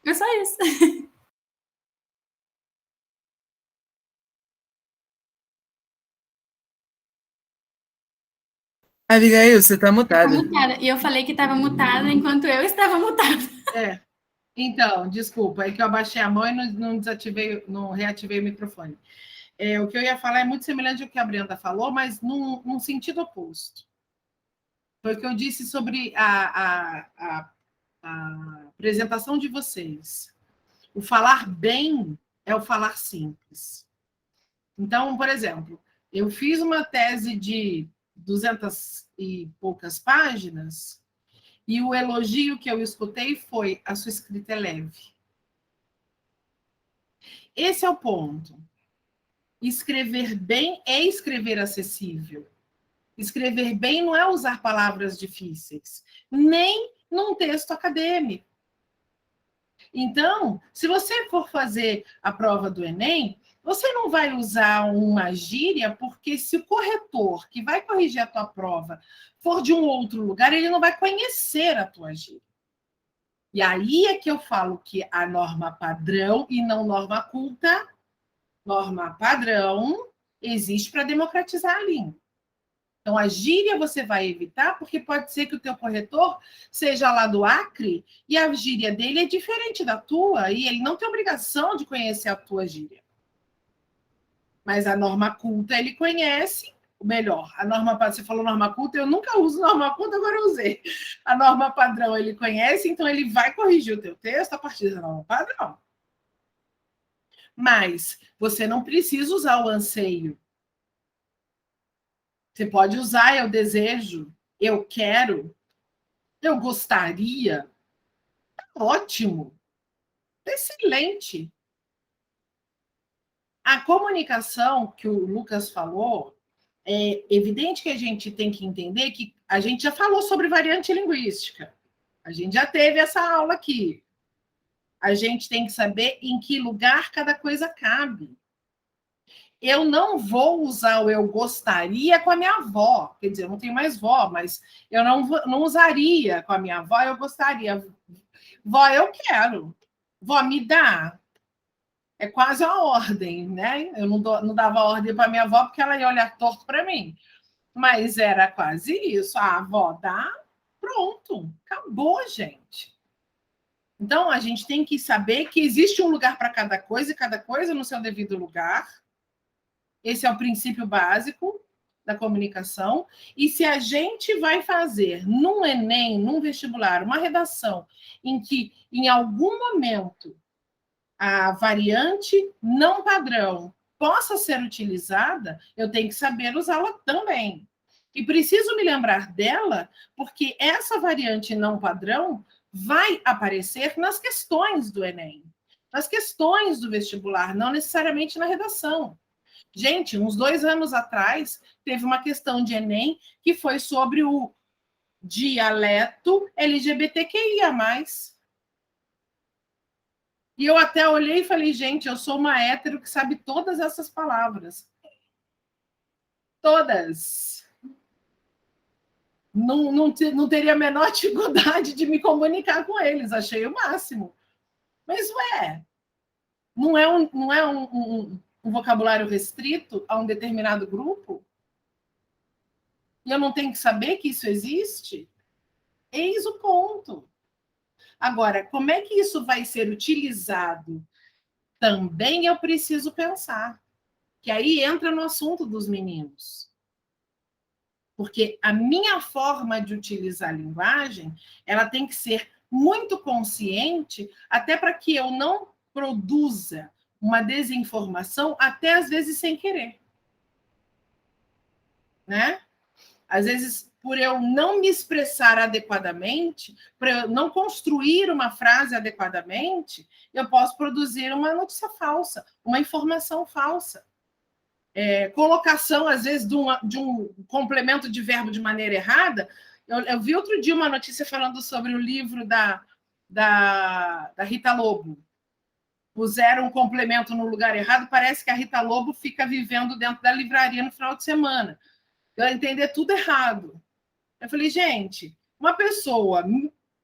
S2: É só isso.
S3: Abigail, você tá mutada.
S2: E eu falei que estava mutada enquanto eu estava mutada.
S1: Então, desculpa, é que eu abaixei a mão e não reativei o microfone. O que eu ia falar é muito semelhante ao que a Brenda falou, mas num sentido oposto. Foi o que eu disse sobre a apresentação de vocês. O falar bem é o falar simples. Então, por exemplo, eu fiz uma tese de 200 e poucas páginas e o elogio que eu escutei foi: a sua escrita é leve. Esse é o ponto. Escrever bem é escrever acessível. Escrever bem não é usar palavras difíceis, nem num texto acadêmico. Então, se você for fazer a prova do Enem, você não vai usar uma gíria, porque se o corretor que vai corrigir a tua prova for de um outro lugar, ele não vai conhecer a tua gíria. E aí é que eu falo que a norma padrão e não norma culta, norma padrão existe para democratizar a língua. Então, a gíria você vai evitar, porque pode ser que o teu corretor seja lá do Acre e a gíria dele é diferente da tua e ele não tem obrigação de conhecer a tua gíria. Mas a norma culta ele conhece, melhor, a norma, você falou norma culta, eu nunca uso norma culta, agora eu usei. A norma padrão ele conhece, então ele vai corrigir o teu texto a partir da norma padrão. Mas você não precisa usar o anseio. Você pode usar eu desejo, eu quero, eu gostaria. Ótimo, excelente. A comunicação que o Lucas falou, é evidente que a gente tem que entender que a gente já falou sobre variante linguística. A gente já teve essa aula aqui. A gente tem que saber em que lugar cada coisa cabe. Eu não vou usar o eu gostaria com a minha avó. Quer dizer, eu não tenho mais vó, mas eu não usaria com a minha avó, eu gostaria. Vó, eu quero. Vó, me dá. É quase uma ordem, né? Eu não dava ordem para minha avó porque ela ia olhar torto para mim. Mas era quase isso. A avó dá, pronto. Acabou, gente. Então, a gente tem que saber que existe um lugar para cada coisa e cada coisa no seu devido lugar. Esse é o princípio básico da comunicação. E se a gente vai fazer num Enem, num vestibular, uma redação em que, em algum momento, a variante não padrão possa ser utilizada, eu tenho que saber usá-la também. E preciso me lembrar dela, porque essa variante não padrão vai aparecer nas questões do Enem, nas questões do vestibular, não necessariamente na redação. Gente, uns 2 anos atrás, teve uma questão de Enem que foi sobre o dialeto LGBTQIA+. E eu até olhei e falei, gente, eu sou uma hétero que sabe todas essas palavras. Todas. Não teria a menor dificuldade de me comunicar com eles, achei o máximo. Mas, não é um vocabulário restrito a um determinado grupo? E eu não tenho que saber que isso existe? Eis o ponto. Agora, como é que isso vai ser utilizado? Também eu preciso pensar. Que aí entra no assunto dos meninos. Porque a minha forma de utilizar a linguagem, ela tem que ser muito consciente, até para que eu não produza uma desinformação, até às vezes sem querer. Né? Às vezes, por eu não me expressar adequadamente, por eu não construir uma frase adequadamente, eu posso produzir uma notícia falsa, uma informação falsa. Colocação, às vezes, de um complemento de verbo de maneira errada. Eu vi outro dia uma notícia falando sobre o livro da Rita Lobo. Puseram um complemento no lugar errado, parece que a Rita Lobo fica vivendo dentro da livraria no final de semana. Eu entender tudo errado. Eu falei, gente, uma pessoa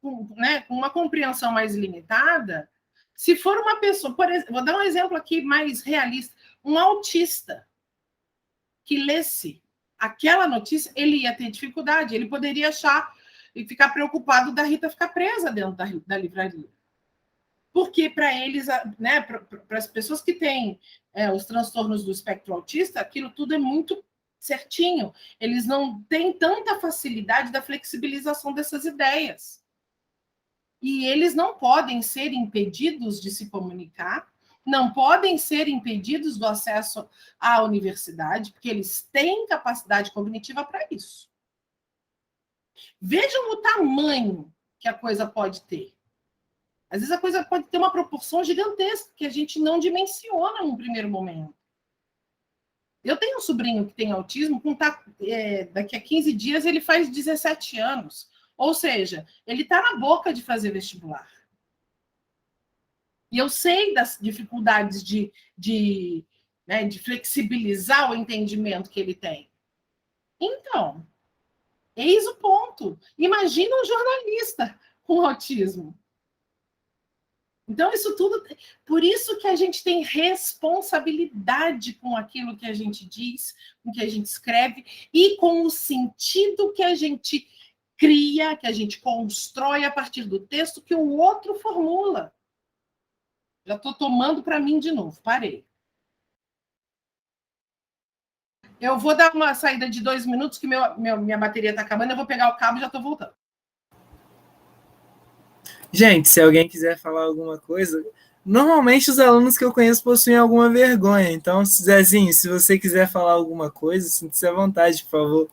S1: com uma compreensão mais limitada, se for uma pessoa, por exemplo, vou dar um exemplo aqui mais realista, um autista que lesse aquela notícia, ele ia ter dificuldade, ele poderia achar e ficar preocupado da Rita ficar presa dentro da livraria. Porque para eles, né, para as pessoas que têm os transtornos do espectro autista, aquilo tudo é muito certinho. Eles não têm tanta facilidade da flexibilização dessas ideias. E eles não podem ser impedidos de se comunicar não podem ser impedidos do acesso à universidade, porque eles têm capacidade cognitiva para isso. Vejam o tamanho que a coisa pode ter. Às vezes a coisa pode ter uma proporção gigantesca que a gente não dimensiona no primeiro momento. Eu tenho um sobrinho que tem autismo, daqui a 15 dias ele faz 17 anos. Ou seja, ele está na boca de fazer vestibular. E eu sei das dificuldades de flexibilizar o entendimento que ele tem. Então, eis o ponto. Imagina um jornalista com autismo. Então, isso tudo. Por isso que a gente tem responsabilidade com aquilo que a gente diz, com o que a gente escreve e com o sentido que a gente cria, que a gente constrói a partir do texto que o outro formula. Já estou tomando para mim de novo, parei. Eu vou dar uma saída de 2 minutos, que minha bateria está acabando, eu vou pegar o cabo e já estou voltando.
S3: Gente, se alguém quiser falar alguma coisa, normalmente os alunos que eu conheço possuem alguma vergonha, então, Zezinho, se você quiser falar alguma coisa, sinta-se à vontade, por favor.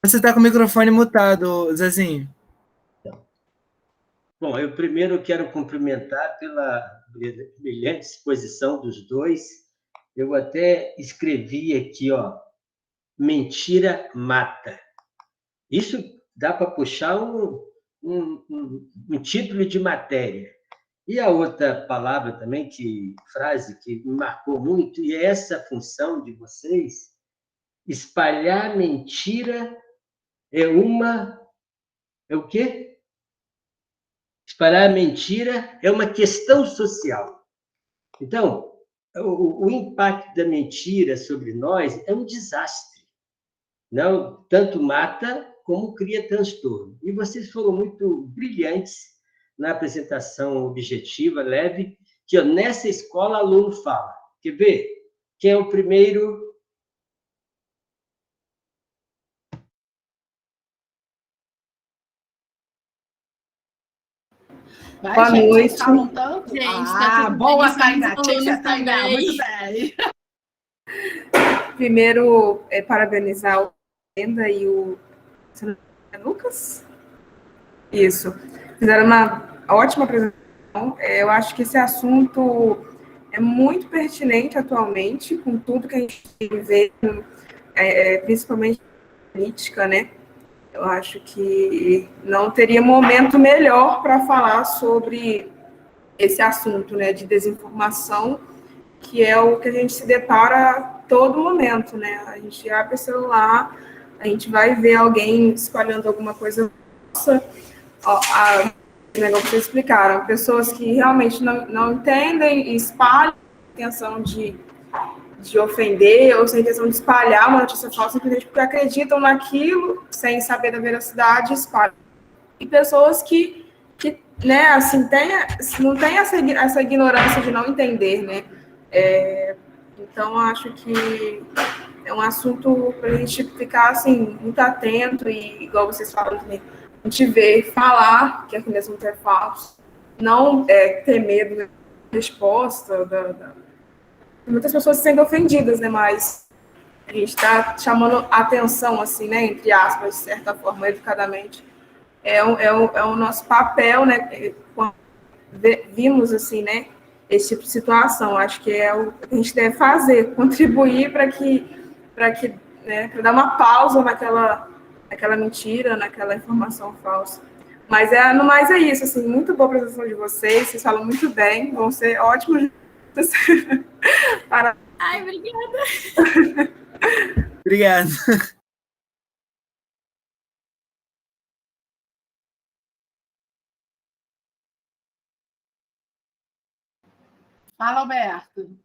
S3: Você está com o microfone mutado, Zezinho.
S4: Bom, eu primeiro quero cumprimentar pela brilhante exposição dos dois. Eu até escrevi aqui, ó, mentira mata. Isso dá para puxar um título de matéria. E a outra palavra também, frase que me marcou muito, e é essa função de vocês, espalhar mentira é o quê? Espalhar mentira é uma questão social. Então, o impacto da mentira sobre nós é um desastre. Não, tanto mata como cria transtorno. E vocês foram muito brilhantes na apresentação objetiva, leve, que ó, nessa escola aluno fala. Quer ver? Quem é o primeiro?
S1: Boa noite.
S2: Boa,
S1: Tainá. Muito bem.
S5: Primeiro, parabenizar o Brenda e o Lucas. Isso. Fizeram uma ótima apresentação. Eu acho que esse assunto é muito pertinente atualmente, com tudo que a gente vê, principalmente política, né? Eu acho que não teria momento melhor para falar sobre esse assunto, né, de desinformação, que é o que a gente se depara a todo momento, né? A gente abre o celular, a gente vai ver alguém espalhando alguma coisa. Nossa, o negócio que vocês explicaram, pessoas que realmente não entendem e espalham a intenção de ofender ou sem intenção de espalhar uma notícia falsa, simplesmente porque acreditam naquilo, sem saber da veracidade, espalham. E pessoas que né, assim, não tem essa ignorância de não entender, né? Então, acho que é um assunto para a gente ficar, assim, muito atento e, igual vocês falam também, a gente ver, falar, que é mesmo que é falso, não ter medo da resposta, muitas pessoas se sentem ofendidas, né? Mas a gente está chamando atenção, assim, né? Entre aspas, de certa forma, educadamente. É o nosso papel, né? Quando vimos, assim, né? Esse tipo de situação. Acho que é o que a gente deve fazer, contribuir para que né? Para dar uma pausa naquela mentira, naquela informação falsa. Mas no mais é isso, assim, muito boa a apresentação de vocês falam muito bem, vão ser ótimos.
S2: Ai, obrigada.
S3: Obrigado.
S1: Fala, Alberto.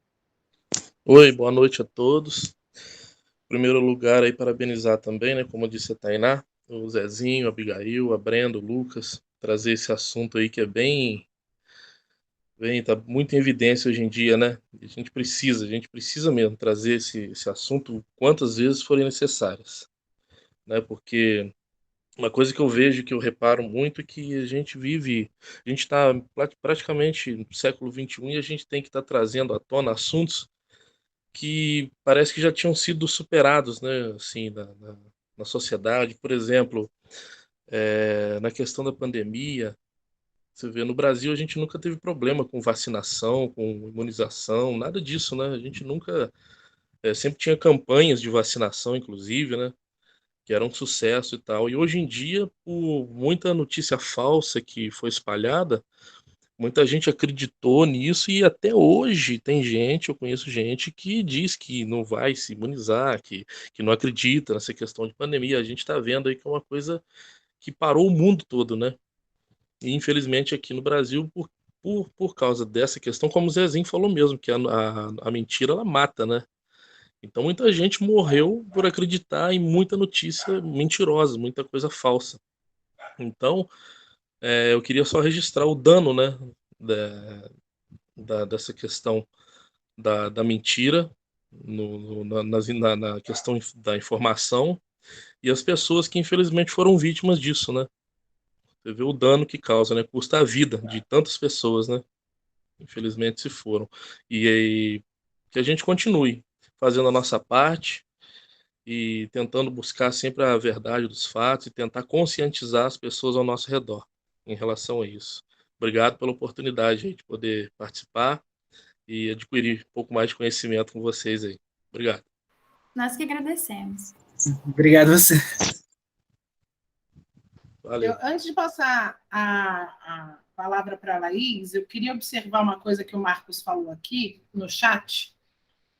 S6: Oi, boa noite a todos. Em primeiro lugar, aí, parabenizar também, né, como disse a Tainá, o Zezinho, a Abigail, a Brenda, o Lucas, trazer esse assunto aí que é tá muito em evidência hoje em dia, né? A gente precisa mesmo trazer esse assunto quantas vezes forem necessárias, né? Porque uma coisa que eu vejo, que eu reparo muito, é que a gente está praticamente no século XXI e a gente tem que estar trazendo à tona assuntos que parece que já tinham sido superados, né, assim, na sociedade. Por exemplo, na questão da pandemia, você vê, no Brasil a gente nunca teve problema com vacinação, com imunização, nada disso, né? A gente nunca, sempre tinha campanhas de vacinação, inclusive, né? Que era um sucesso e tal. E hoje em dia, por muita notícia falsa que foi espalhada, muita gente acreditou nisso e até hoje tem gente, eu conheço gente que diz que não vai se imunizar, que não acredita nessa questão de pandemia. A gente está vendo aí que é uma coisa que parou o mundo todo, né? E infelizmente aqui no Brasil, por causa dessa questão, como o Zezinho falou mesmo, que a mentira ela mata, né? Então muita gente morreu por acreditar em muita notícia mentirosa, muita coisa falsa. Então, eu queria só registrar o dano, né, dessa questão da mentira na questão da informação e as pessoas que infelizmente foram vítimas disso, né? Você vê o dano que causa, né? Custa a vida de tantas pessoas, né? Infelizmente se foram. E aí, que a gente continue fazendo a nossa parte e tentando buscar sempre a verdade dos fatos e tentar conscientizar as pessoas ao nosso redor em relação a isso. Obrigado pela oportunidade aí de poder participar e adquirir um pouco mais de conhecimento com vocês aí. Obrigado.
S2: Nós que agradecemos.
S3: Obrigado a você.
S6: Valeu.
S1: Antes de passar a palavra para a Laís, eu queria observar uma coisa que o Marcos falou aqui no chat,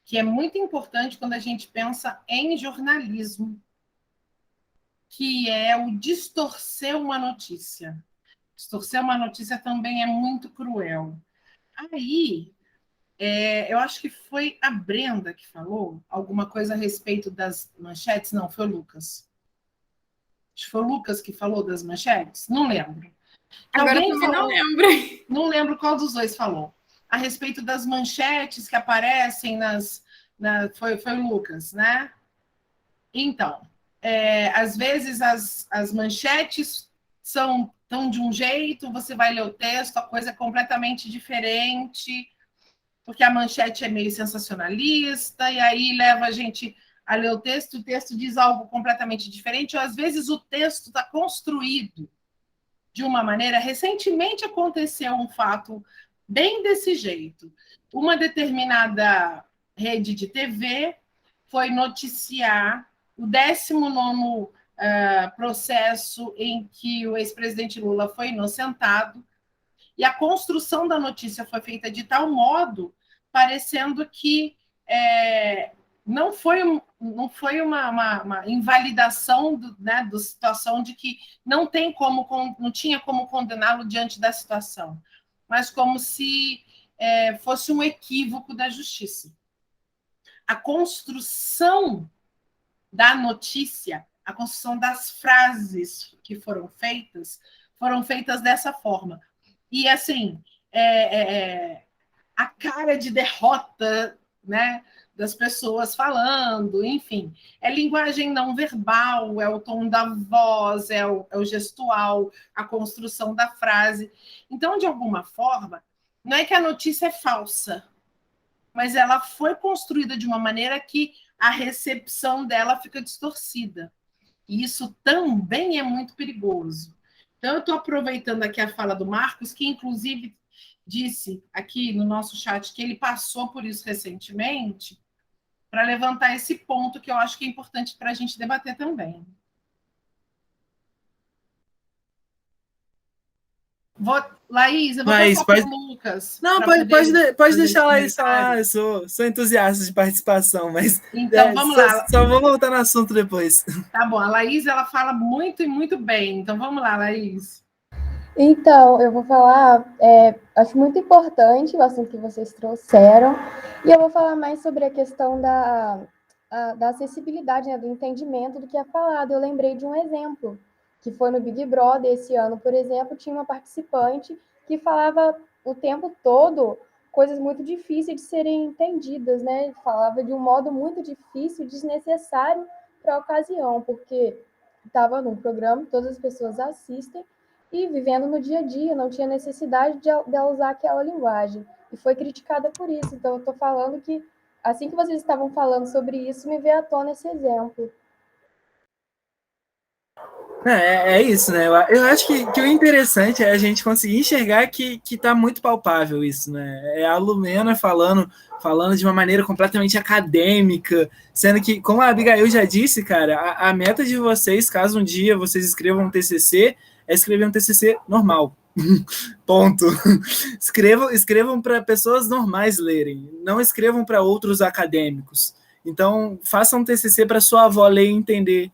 S1: que é muito importante quando a gente pensa em jornalismo, que é o distorcer uma notícia. Distorcer uma notícia também é muito cruel. Aí, eu acho que foi a Brenda que falou alguma coisa a respeito das manchetes. Não, foi o Lucas. Acho que foi o Lucas que falou das manchetes. Não lembro.
S2: Agora eu também não lembro.
S1: Não lembro qual dos dois falou. A respeito das manchetes que aparecem foi o Lucas, né? Então, às vezes as manchetes estão de um jeito, você vai ler o texto, a coisa é completamente diferente, porque a manchete é meio sensacionalista, e aí leva a gente a ler o texto diz algo completamente diferente, ou às vezes o texto está construído de uma maneira. Recentemente aconteceu um fato bem desse jeito. Uma determinada rede de TV foi noticiar o 19º processo em que o ex-presidente Lula foi inocentado, e a construção da notícia foi feita de tal modo, parecendo que não foi uma invalidação da situação, de que não tinha como condená-lo diante da situação, mas como se fosse um equívoco da justiça. A construção da notícia, a construção das frases que foram feitas dessa forma. E, assim, a cara de derrota, né, das pessoas falando, enfim. É linguagem não verbal, é o tom da voz, é o gestual, a construção da frase. Então, de alguma forma, não é que a notícia é falsa, mas ela foi construída de uma maneira que a recepção dela fica distorcida. E isso também é muito perigoso. Então, eu estou aproveitando aqui a fala do Marcos, que inclusive disse aqui no nosso chat que ele passou por isso recentemente, para levantar esse ponto que eu acho que é importante para a gente debater também. Laís, eu vou passar para o Lucas.
S3: Não, pode deixar a Laís falar, eu sou entusiasta de participação, mas
S1: então, vamos lá.
S3: Só vou voltar no assunto depois.
S1: Tá bom, a Laís ela fala muito e muito bem, então vamos lá, Laís.
S7: Então, eu vou falar, acho muito importante o assunto que vocês trouxeram, e eu vou falar mais sobre a questão da acessibilidade, né, do entendimento do que é falado. Eu lembrei de um exemplo, que foi no Big Brother esse ano, por exemplo, tinha uma participante que falava o tempo todo coisas muito difíceis de serem entendidas, né? Falava de um modo muito difícil, desnecessário para a ocasião, porque estava num programa, todas as pessoas assistem, e vivendo no dia a dia, não tinha necessidade de ela usar aquela linguagem. E foi criticada por isso. Então, eu estou falando que, assim que vocês estavam falando sobre isso, me veio à tona esse exemplo.
S3: É isso, né? Eu acho que o interessante é a gente conseguir enxergar que está muito palpável isso, né? É a Lumena falando de uma maneira completamente acadêmica, sendo que, como a Abigail já disse, cara, a meta de vocês, caso um dia vocês escrevam um TCC, é escrever um TCC normal. Ponto. Escrevam para pessoas normais lerem, não escrevam para outros acadêmicos. Então, façam um TCC para sua avó ler e entender,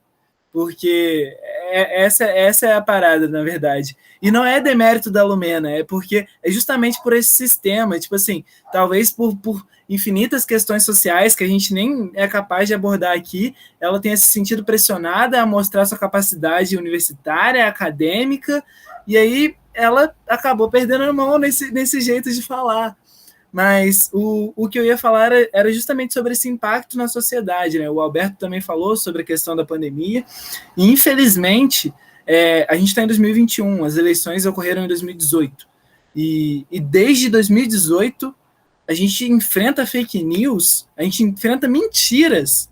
S3: porque essa é a parada, na verdade. E não é demérito da Lumena, é porque é justamente por esse sistema, tipo assim, talvez por infinitas questões sociais que a gente nem é capaz de abordar aqui, ela tenha se sentido pressionada a mostrar sua capacidade universitária, acadêmica, e aí ela acabou perdendo a mão nesse jeito de falar. Mas o que eu ia falar era justamente sobre esse impacto na sociedade, né? O Alberto também falou sobre a questão da pandemia, e infelizmente a gente está em 2021, as eleições ocorreram em 2018, e desde 2018 a gente enfrenta fake news, a gente enfrenta mentiras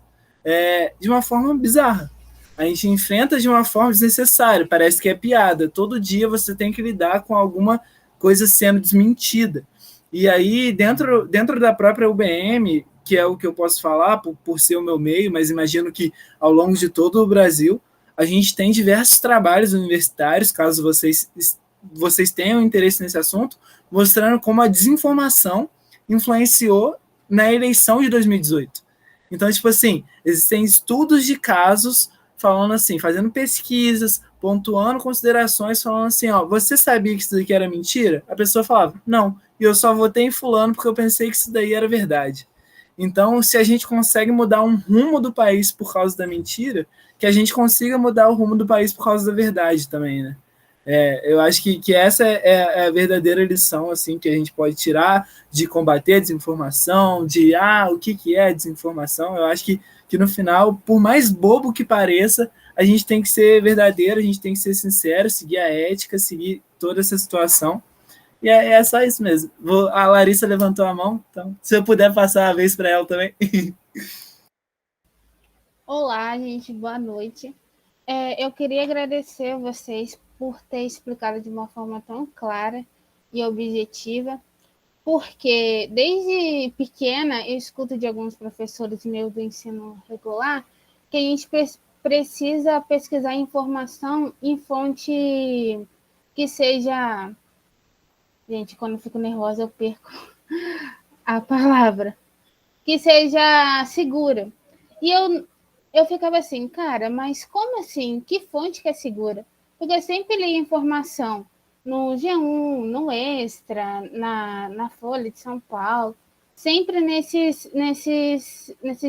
S3: de uma forma bizarra. A gente enfrenta de uma forma desnecessária, parece que é piada. Todo dia você tem que lidar com alguma coisa sendo desmentida. E aí, dentro da própria UBM, que é o que eu posso falar por ser o meu meio, mas imagino que ao longo de todo o Brasil, a gente tem diversos trabalhos universitários, caso vocês tenham interesse nesse assunto, mostrando como a desinformação influenciou na eleição de 2018. Então, tipo assim, existem estudos de casos falando assim, fazendo pesquisas, pontuando considerações, falando assim, ó, você sabia que isso daqui era mentira? A pessoa falava, não, e eu só votei em fulano porque eu pensei que isso daí era verdade. Então, se a gente consegue mudar um rumo do país por causa da mentira, que a gente consiga mudar o rumo do país por causa da verdade também, né? Eu acho que essa é a verdadeira lição assim, que a gente pode tirar de combater a desinformação, de o que é desinformação. Eu acho que no final, por mais bobo que pareça, a gente tem que ser verdadeiro, a gente tem que ser sincero, seguir a ética, seguir toda essa situação. E é só isso mesmo. A Larissa levantou a mão, então se eu puder passar a vez para ela também.
S8: Olá, gente, boa noite. Eu queria agradecer a vocês por ter explicado de uma forma tão clara e objetiva, porque desde pequena eu escuto de alguns professores meus do ensino regular que a gente precisa pesquisar informação em fonte que seja... Gente, quando eu fico nervosa eu perco a palavra. Que seja segura. E eu ficava assim, cara, mas como assim? Que fonte que é segura? Porque eu sempre li informação no G1, no Extra, na Folha de São Paulo, sempre nesses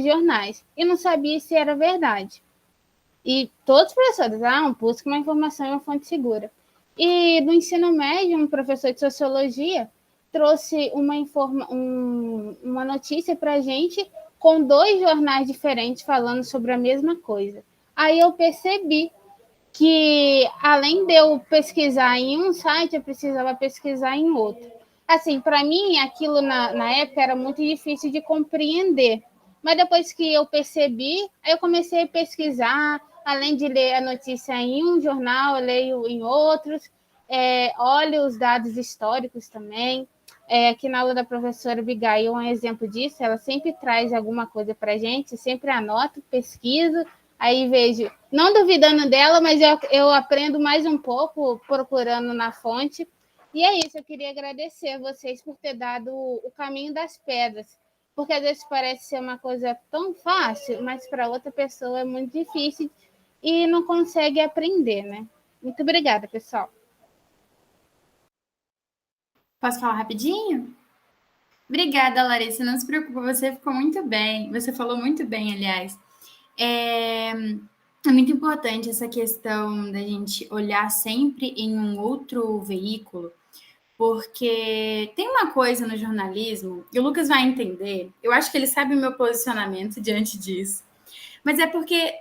S8: jornais. E não sabia se era verdade. E todos os professores, busca uma informação em uma fonte segura. E no ensino médio, um professor de sociologia trouxe uma notícia para a gente com 2 jornais diferentes falando sobre a mesma coisa. Aí eu percebi que, além de eu pesquisar em um site, eu precisava pesquisar em outro. Assim, para mim, aquilo na época era muito difícil de compreender. Mas depois que eu percebi, aí eu comecei a pesquisar, além de ler a notícia em um jornal, eu leio em outros, olho os dados históricos também. Aqui na aula da professora Abigail é um exemplo disso, ela sempre traz alguma coisa para a gente, sempre anoto, pesquiso, aí vejo, não duvidando dela, mas eu aprendo mais um pouco procurando na fonte. E é isso, eu queria agradecer a vocês por ter dado o caminho das pedras, porque às vezes parece ser uma coisa tão fácil, mas para outra pessoa é muito difícil e não consegue aprender, né? Muito obrigada, pessoal.
S2: Posso falar rapidinho? Obrigada, Larissa. Não se preocupe, você ficou muito bem. Você falou muito bem, aliás. É muito importante essa questão da gente olhar sempre em um outro veículo, porque tem uma coisa no jornalismo, e o Lucas vai entender, eu acho que ele sabe o meu posicionamento diante disso, mas é porque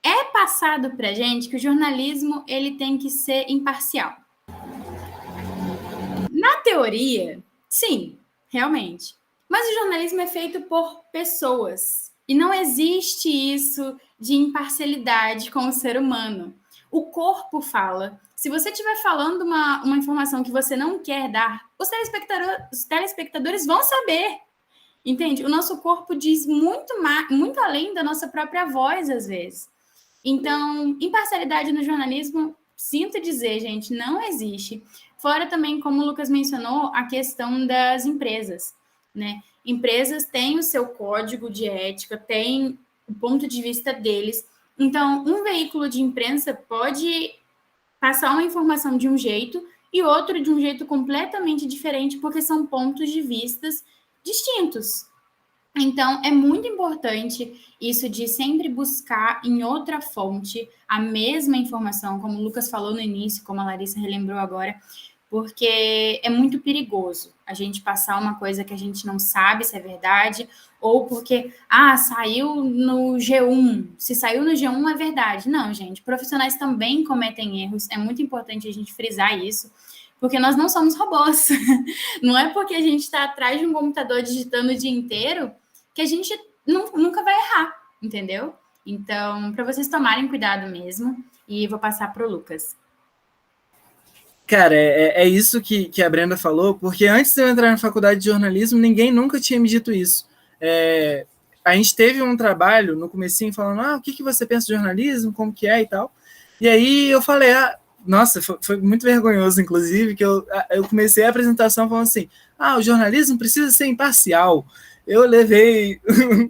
S2: É passado para a gente que o jornalismo ele tem que ser imparcial. Na teoria, sim, realmente. Mas o jornalismo é feito por pessoas. E não existe isso de imparcialidade com o ser humano. O corpo fala. Se você estiver falando uma informação que você não quer dar, os telespectadores vão saber. Entende? O nosso corpo diz muito além da nossa própria voz, às vezes. Então, imparcialidade no jornalismo, sinto dizer, gente, não existe. Fora também, como o Lucas mencionou, a questão das empresas, né? Empresas têm o seu código de ética, têm o ponto de vista deles. Então, um veículo de imprensa pode passar uma informação de um jeito e outro de um jeito completamente diferente, porque são pontos de vistas distintos. Então, é muito importante isso de sempre buscar em outra fonte a mesma informação, como o Lucas falou no início, como a Larissa relembrou agora, porque é muito perigoso a gente passar uma coisa que a gente não sabe se é verdade, ou porque, saiu no G1, se saiu no G1 é verdade. Não, gente, profissionais também cometem erros, é muito importante a gente frisar isso, porque nós não somos robôs. Não é porque a gente está atrás de um computador digitando o dia inteiro que a gente nunca vai errar, entendeu? Então, para vocês tomarem cuidado mesmo, e vou passar para o Lucas.
S3: Cara, é isso que a Brenda falou, porque antes de eu entrar na faculdade de jornalismo, ninguém nunca tinha me dito isso. A gente teve um trabalho no comecinho falando, o que você pensa de jornalismo, como que é e tal. E aí eu falei, nossa, foi muito vergonhoso, inclusive, que eu comecei a apresentação falando assim, o jornalismo precisa ser imparcial. Eu levei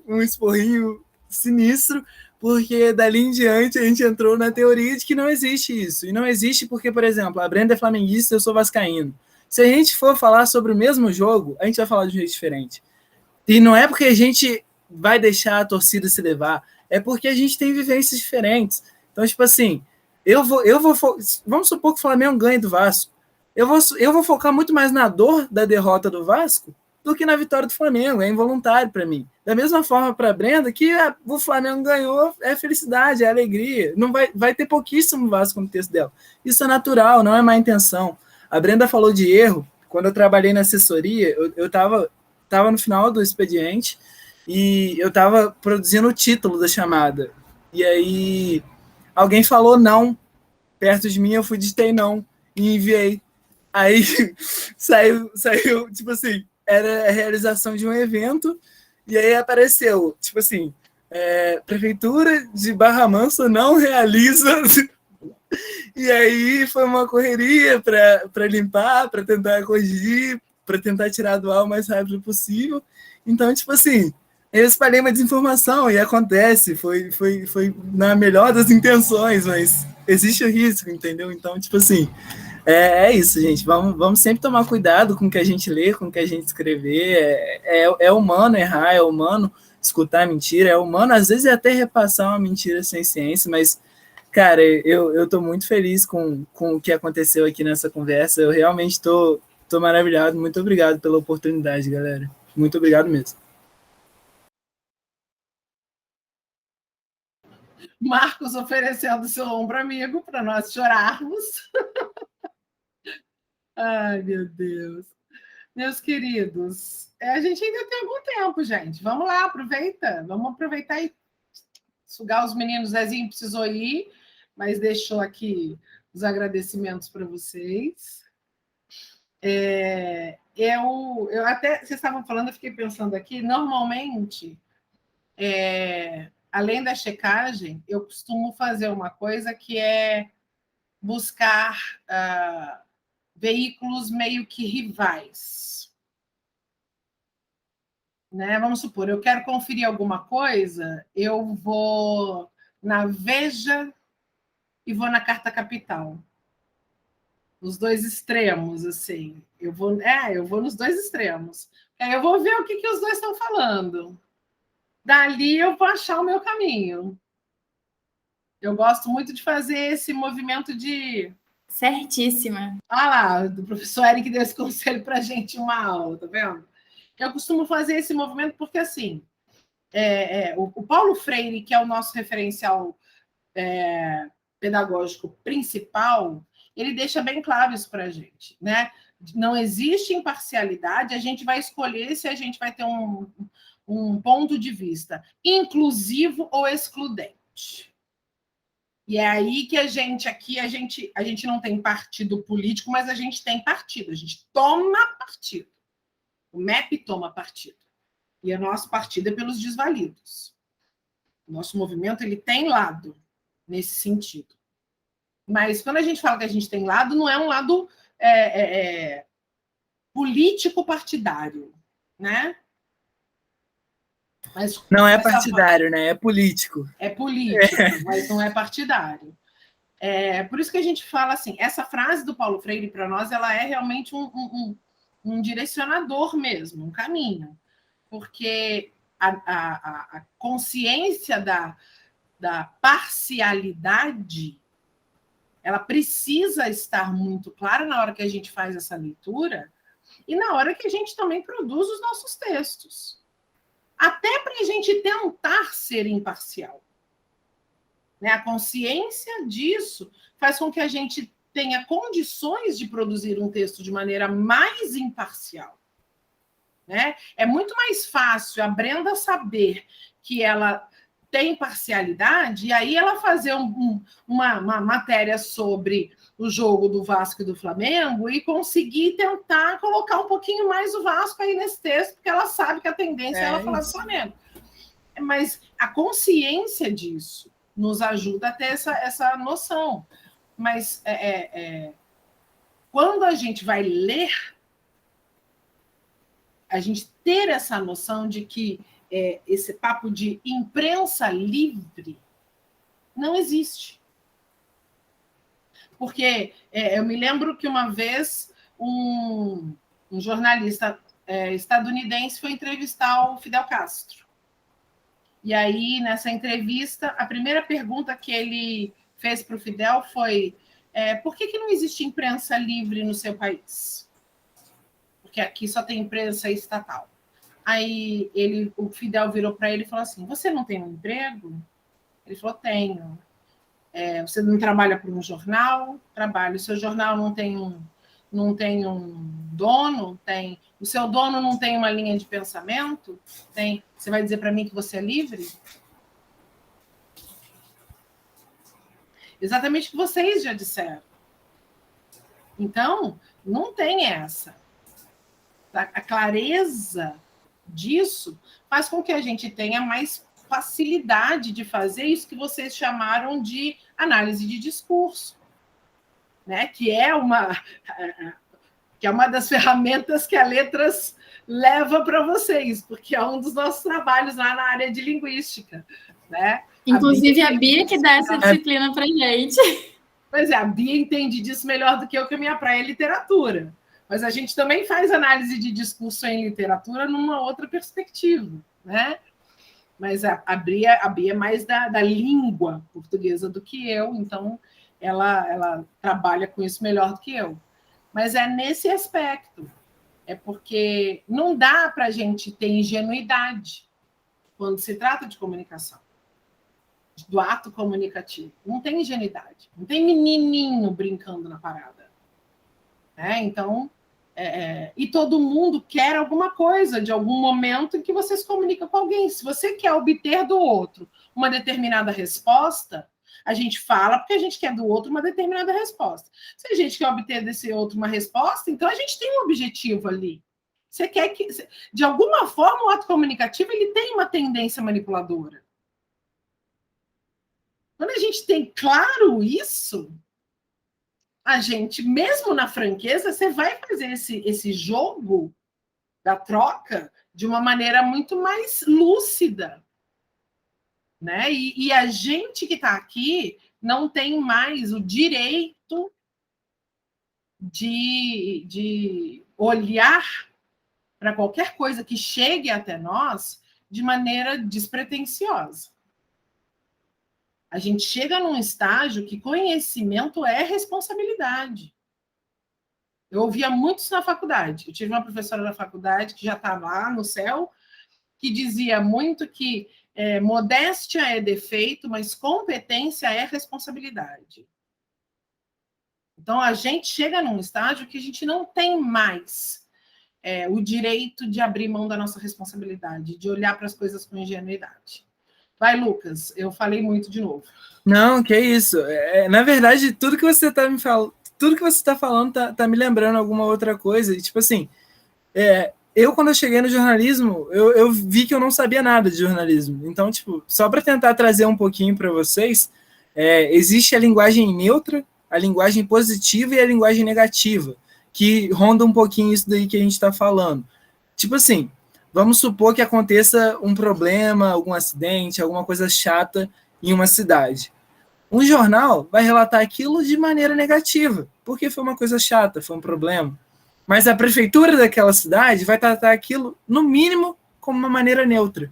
S3: um esporrinho sinistro, porque dali em diante a gente entrou na teoria de que não existe isso. E não existe porque, por exemplo, a Brenda é flamenguista e eu sou vascaíno. Se a gente for falar sobre o mesmo jogo, a gente vai falar de um jeito diferente. E não é porque a gente vai deixar a torcida se levar, é porque a gente tem vivências diferentes. Então, tipo assim, vamos supor que o Flamengo ganhe do Vasco. Eu vou focar muito mais na dor da derrota do Vasco do que na vitória do Flamengo, é involuntário para mim. Da mesma forma para a Brenda, que o Flamengo ganhou, é felicidade, é alegria. Não vai ter pouquíssimo Vasco no texto dela. Isso é natural, não é má intenção. A Brenda falou de erro. Quando eu trabalhei na assessoria, eu estava no final do expediente e eu estava produzindo o título da chamada. E aí alguém falou não perto de mim, eu digitei não e enviei. Aí saiu, tipo assim, era a realização de um evento, e aí apareceu, tipo assim, Prefeitura de Barra Mansa não realiza. E aí foi uma correria para limpar, para tentar corrigir, para tentar tirar do ar o mais rápido possível. Então, tipo assim, eu espalhei uma desinformação e acontece, foi na melhor das intenções, mas existe o risco, entendeu? Então, tipo assim, é isso, gente. Vamos sempre tomar cuidado com o que a gente lê, com o que a gente escrever. É humano errar, é humano escutar mentira, é humano, às vezes, até repassar uma mentira sem ciência, mas, cara, eu tô muito feliz com o que aconteceu aqui nessa conversa. Eu realmente tô maravilhado. Muito obrigado pela oportunidade, galera. Muito obrigado mesmo.
S1: Marcos oferecendo seu ombro amigo para nós chorarmos. Ai, meu Deus. Meus queridos, a gente ainda tem algum tempo, gente. Vamos lá, aproveita. Vamos aproveitar e sugar os meninos. Zezinho precisou ir, mas deixou aqui os agradecimentos para vocês. Eu até, vocês estavam falando, eu fiquei pensando aqui, normalmente, além da checagem, eu costumo fazer uma coisa que é buscar veículos meio que rivais. Né? Vamos supor, eu quero conferir alguma coisa, eu vou na Veja e vou na Carta Capital. Os dois extremos, assim. Eu vou nos dois extremos. Aí eu vou ver o que os dois estão falando. Dali eu vou achar o meu caminho. Eu gosto muito de fazer esse movimento de...
S2: Certíssima.
S1: Lá, do professor Eric deu esse conselho para a gente em uma aula, tá vendo? Eu costumo fazer esse movimento porque, assim, o Paulo Freire, que é o nosso referencial pedagógico principal, ele deixa bem claro isso para a gente, né? Não existe imparcialidade, a gente vai escolher se a gente vai ter um ponto de vista inclusivo ou excludente. E é aí que a gente não tem partido político, mas a gente tem partido, a gente toma partido. O MEP toma partido. E o nosso partido é pelos desvalidos. O nosso movimento ele tem lado nesse sentido. Mas quando a gente fala que a gente tem lado, não é um lado político-partidário, né? Mas,
S3: não é partidário, né? É político.
S1: É político, mas não é partidário. Por isso que a gente fala assim, essa frase do Paulo Freire, para nós, ela é realmente um direcionador mesmo, um caminho. Porque a consciência da parcialidade, ela precisa estar muito clara na hora que a gente faz essa leitura e na hora que a gente também produz os nossos textos. Até para a gente tentar ser imparcial. Né? A consciência disso faz com que a gente tenha condições de produzir um texto de maneira mais imparcial. Né? É muito mais fácil a Brenda saber que ela tem parcialidade e aí ela fazer uma matéria sobre o jogo do Vasco e do Flamengo e conseguir tentar colocar um pouquinho mais o Vasco aí nesse texto, porque ela sabe que a tendência é ela falar do Flamengo. Mas a consciência disso nos ajuda a ter essa noção. Mas quando a gente vai ler, a gente ter essa noção de que esse papo de imprensa livre não existe. Porque eu me lembro que uma vez um jornalista estadunidense foi entrevistar o Fidel Castro. E aí, nessa entrevista, a primeira pergunta que ele fez para o Fidel foi por que não existe imprensa livre no seu país? Porque aqui só tem imprensa estatal. Aí o Fidel virou para ele e falou assim, você não tem um emprego? Ele falou, tenho. Você não trabalha para um jornal? Trabalho. O seu jornal não tem um dono? Tem. O seu dono não tem uma linha de pensamento? Tem. Você vai dizer para mim que você é livre? Exatamente o que vocês já disseram. Então, não tem essa. A clareza disso faz com que a gente tenha mais facilidade de fazer isso que vocês chamaram de análise de discurso, né? que é uma das ferramentas que a Letras leva para vocês, porque é um dos nossos trabalhos lá na área de linguística. Né?
S2: Inclusive, a Bia que dá essa disciplina para a gente.
S1: Pois a Bia entende disso melhor do que eu, que a minha praia é literatura. Mas a gente também faz análise de discurso em literatura numa outra perspectiva, né? Mas a Bia é mais da língua portuguesa do que eu, então ela trabalha com isso melhor do que eu. Mas é nesse aspecto, porque não dá para a gente ter ingenuidade quando se trata de comunicação, do ato comunicativo. Não tem ingenuidade, não tem menininho brincando na parada. Então... e todo mundo quer alguma coisa de algum momento em que você se comunica com alguém. Se você quer obter do outro uma determinada resposta, a gente fala porque a gente quer do outro uma determinada resposta. Se a gente quer obter desse outro uma resposta, então a gente tem um objetivo ali. Você quer que, de alguma forma, o ato comunicativo ele tem uma tendência manipuladora. Quando a gente tem claro isso, a gente, mesmo na franqueza, você vai fazer esse jogo da troca de uma maneira muito mais lúcida. Né? E a gente que está aqui não tem mais o direito de olhar para qualquer coisa que chegue até nós de maneira despretensiosa. A gente chega num estágio que conhecimento é responsabilidade. Eu ouvia muito isso na faculdade. Eu tive uma professora na faculdade que já estava lá no céu, que dizia muito que Modéstia é defeito, mas competência é responsabilidade. Então, a gente chega num estágio que a gente não tem mais o direito de abrir mão da nossa responsabilidade, de olhar para as coisas com ingenuidade. Vai, Lucas, eu falei muito de novo.
S3: Não, que isso. Na verdade, tudo que você está me falando, tudo que você está falando tá me lembrando alguma outra coisa. E, tipo assim, quando eu cheguei no jornalismo, eu vi que eu não sabia nada de jornalismo. Então, tipo, só para tentar trazer um pouquinho para vocês, existe a linguagem neutra, a linguagem positiva e a linguagem negativa, que ronda um pouquinho isso daí que a gente está falando. Tipo assim, vamos supor que aconteça um problema, algum acidente, alguma coisa chata em uma cidade. Um jornal vai relatar aquilo de maneira negativa, porque foi uma coisa chata, foi um problema. Mas a prefeitura daquela cidade vai tratar aquilo, no mínimo, como uma maneira neutra.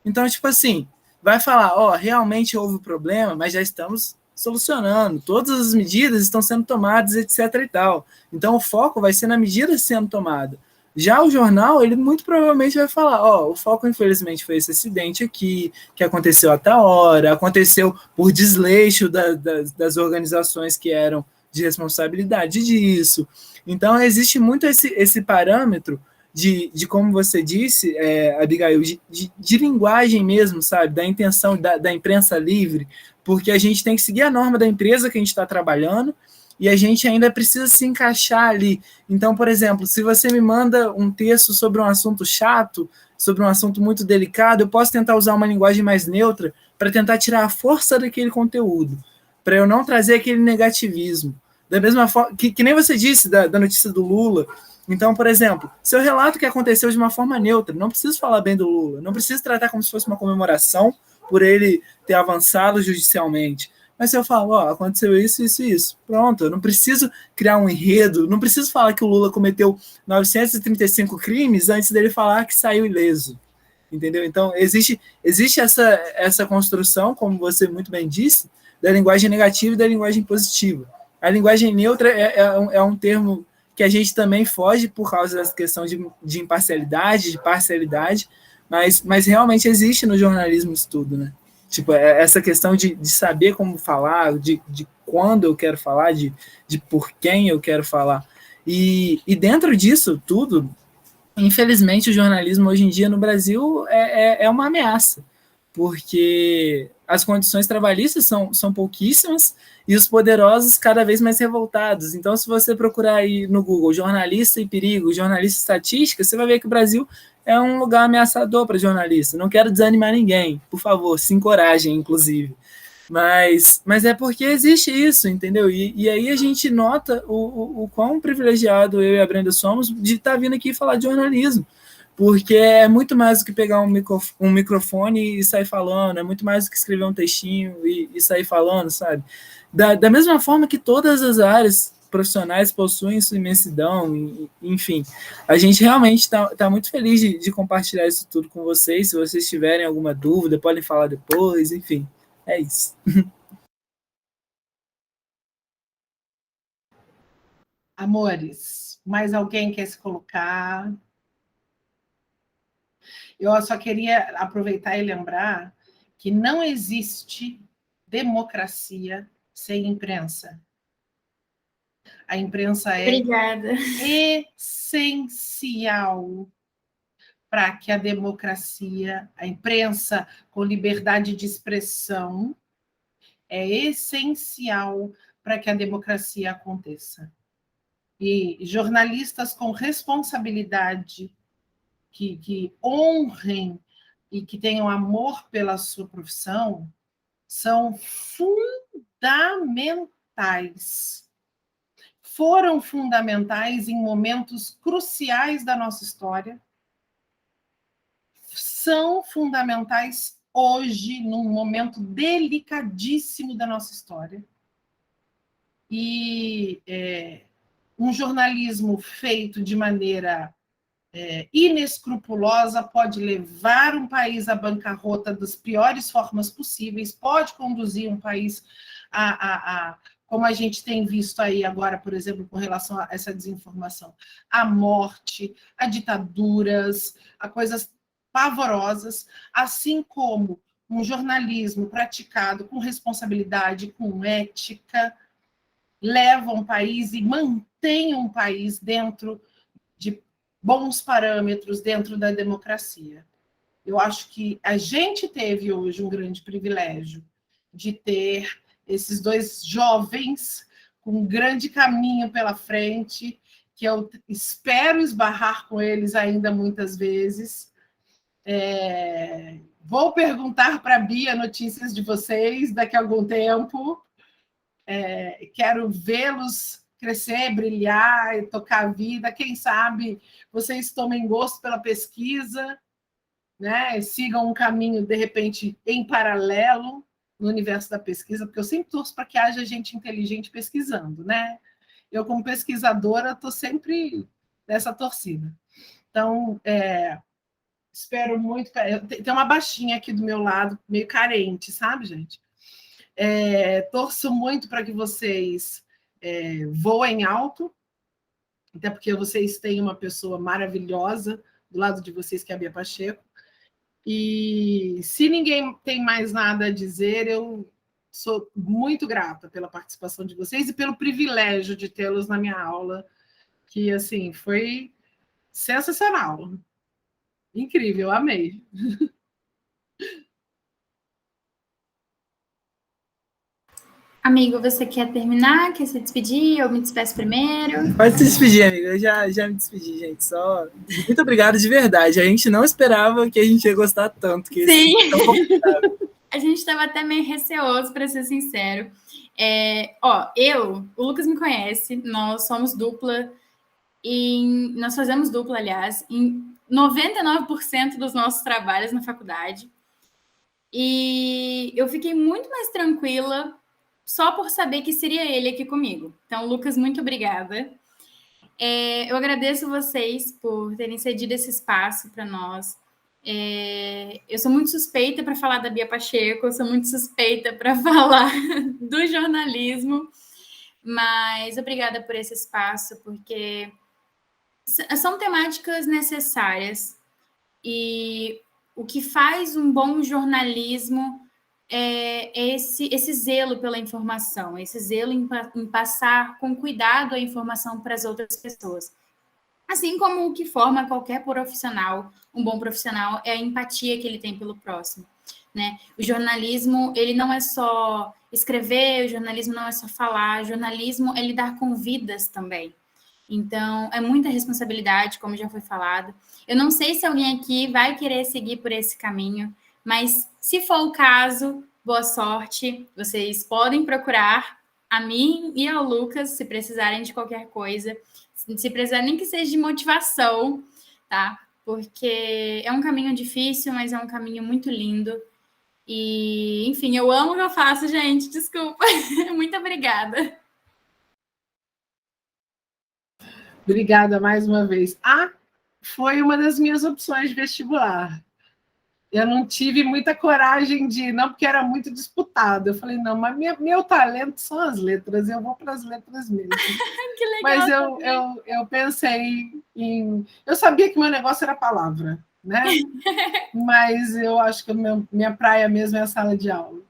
S3: Então, tipo assim, vai falar, realmente houve um problema, mas já estamos solucionando, todas as medidas estão sendo tomadas, etc. e tal. Então, o foco vai ser na medida sendo tomada. Já o jornal, ele muito provavelmente vai falar, o foco, infelizmente, foi esse acidente aqui, que aconteceu a tal hora, aconteceu por desleixo das organizações que eram de responsabilidade disso. Então, existe muito esse parâmetro de como você disse, Abigail, de linguagem mesmo, sabe? Da intenção da imprensa livre, porque a gente tem que seguir a norma da empresa que a gente está trabalhando, e a gente ainda precisa se encaixar ali. Então, por exemplo, se você me manda um texto sobre um assunto chato, sobre um assunto muito delicado, eu posso tentar usar uma linguagem mais neutra para tentar tirar a força daquele conteúdo, para eu não trazer aquele negativismo. Da mesma forma, que nem você disse da notícia do Lula. Então, por exemplo, se eu relato o que aconteceu de uma forma neutra, não preciso falar bem do Lula, não preciso tratar como se fosse uma comemoração por ele ter avançado judicialmente. Mas se eu falo, aconteceu isso, isso e isso, pronto, eu não preciso criar um enredo, não preciso falar que o Lula cometeu 935 crimes antes dele falar que saiu ileso, entendeu? Então, existe essa construção, como você muito bem disse, da linguagem negativa e da linguagem positiva. A linguagem neutra é um termo que a gente também foge por causa dessa questão de imparcialidade, de parcialidade, mas realmente existe no jornalismo isso tudo, né? Tipo, essa questão de saber como falar, de quando eu quero falar, de por quem eu quero falar. E dentro disso tudo, infelizmente, o jornalismo hoje em dia no Brasil é uma ameaça, porque as condições trabalhistas são pouquíssimas e os poderosos cada vez mais revoltados. Então, se você procurar aí no Google jornalista e perigo, jornalista e estatística, você vai ver que o Brasil é um lugar ameaçador para jornalista. Não quero desanimar ninguém, por favor, se encorajem, inclusive. Mas é porque existe isso, entendeu? E aí a gente nota o quão privilegiado eu e a Brenda somos de estar vindo aqui falar de jornalismo, porque é muito mais do que pegar um microfone e sair falando, é muito mais do que escrever um textinho e sair falando, sabe? Da mesma forma que todas as áreas profissionais possuem sua imensidão, enfim. A gente realmente está muito feliz de compartilhar isso tudo com vocês. Se vocês tiverem alguma dúvida, podem falar depois, enfim. É isso.
S1: Amores, mais alguém quer se colocar? Eu só queria aproveitar e lembrar que não existe democracia sem imprensa. A imprensa é essencial para que a democracia, a imprensa com liberdade de expressão, é essencial para que a democracia aconteça. E jornalistas com responsabilidade, que honrem e que tenham amor pela sua profissão, são fundamentais. Foram fundamentais em momentos cruciais da nossa história, são fundamentais hoje, num momento delicadíssimo da nossa história. E um jornalismo feito de maneira inescrupulosa pode levar um país à bancarrota das piores formas possíveis, pode conduzir um país como a gente tem visto aí agora, por exemplo, com relação a essa desinformação, a morte, a ditaduras, a coisas pavorosas, assim como um jornalismo praticado com responsabilidade, com ética, leva um país e mantém um país dentro de bons parâmetros, dentro da democracia. Eu acho que a gente teve hoje um grande privilégio de ter esses dois jovens com um grande caminho pela frente, que eu espero esbarrar com eles ainda muitas vezes. Vou perguntar para a Bia notícias de vocês daqui a algum tempo. Quero vê-los crescer, brilhar e tocar a vida. Quem sabe vocês tomem gosto pela pesquisa, né? Sigam um caminho, de repente, em paralelo no universo da pesquisa, porque eu sempre torço para que haja gente inteligente pesquisando, né? Eu, como pesquisadora, estou sempre nessa torcida. Então, espero muito... Tem uma baixinha aqui do meu lado, meio carente, sabe, gente? Torço muito para que vocês voem alto, até porque vocês têm uma pessoa maravilhosa do lado de vocês, que é a Bia Pacheco. E se ninguém tem mais nada a dizer, eu sou muito grata pela participação de vocês e pelo privilégio de tê-los na minha aula, que, assim, foi sensacional. Incrível, amei.
S2: Amigo, você quer terminar? Quer se despedir? Eu me despeço primeiro.
S3: Pode se despedir, amigo. Eu já me despedi, gente. Só muito obrigado de verdade. A gente não esperava que a gente ia gostar tanto. Que
S2: Sim. A gente estava até meio receoso, para ser sincero. O Lucas me conhece, nós somos dupla, nós fazemos dupla, aliás, em 99% dos nossos trabalhos na faculdade. E eu fiquei muito mais tranquila só por saber que seria ele aqui comigo. Então, Lucas, muito obrigada. Eu agradeço vocês por terem cedido esse espaço para nós. Eu sou muito suspeita para falar da Bia Pacheco, eu sou muito suspeita para falar do jornalismo, mas obrigada por esse espaço, porque são temáticas necessárias e o que faz um bom jornalismo é esse zelo pela informação, esse zelo em passar com cuidado a informação para as outras pessoas. Assim como o que forma qualquer profissional, um bom profissional, é a empatia que ele tem pelo próximo, né? O jornalismo, ele não é só escrever, o jornalismo não é só falar, o jornalismo é lidar com vidas também. Então, é muita responsabilidade, como já foi falado. Eu não sei se alguém aqui vai querer seguir por esse caminho, mas se for o caso, boa sorte. Vocês podem procurar a mim e ao Lucas, se precisarem de qualquer coisa. Se precisar nem que seja de motivação, tá? Porque é um caminho difícil, mas é um caminho muito lindo. E, enfim, eu amo o que eu faço, gente. Desculpa. Muito obrigada.
S1: Obrigada mais uma vez. Foi uma das minhas opções de vestibular. Eu não tive muita coragem de ir, não, porque era muito disputado. Eu falei, não, mas meu talento são as letras, eu vou para as letras mesmo.
S2: Que legal.
S1: Mas eu pensei em... Eu sabia que meu negócio era palavra, né? Mas eu acho que minha praia mesmo é a sala de aula.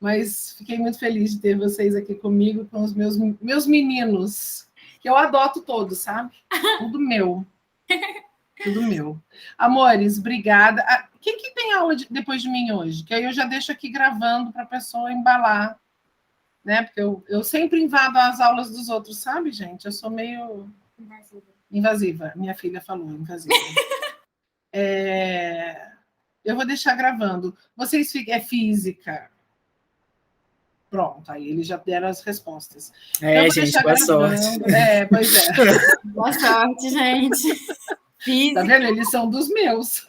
S1: Mas fiquei muito feliz de ter vocês aqui comigo, com os meus meninos, que eu adoto todos, sabe? Tudo meu. Tudo meu. Amores, obrigada. Quem que tem aula depois de mim hoje? Que aí eu já deixo aqui gravando para a pessoa embalar, né? Porque eu sempre invado as aulas dos outros, sabe, gente? Eu sou meio invasiva. Minha filha falou, invasiva. Eu vou deixar gravando. Vocês ficam... física. Pronto, aí eles já deram as respostas.
S3: Então, gente, boa sorte.
S1: Pois é.
S2: Boa sorte, gente. Física.
S1: Tá vendo? Eles são dos meus.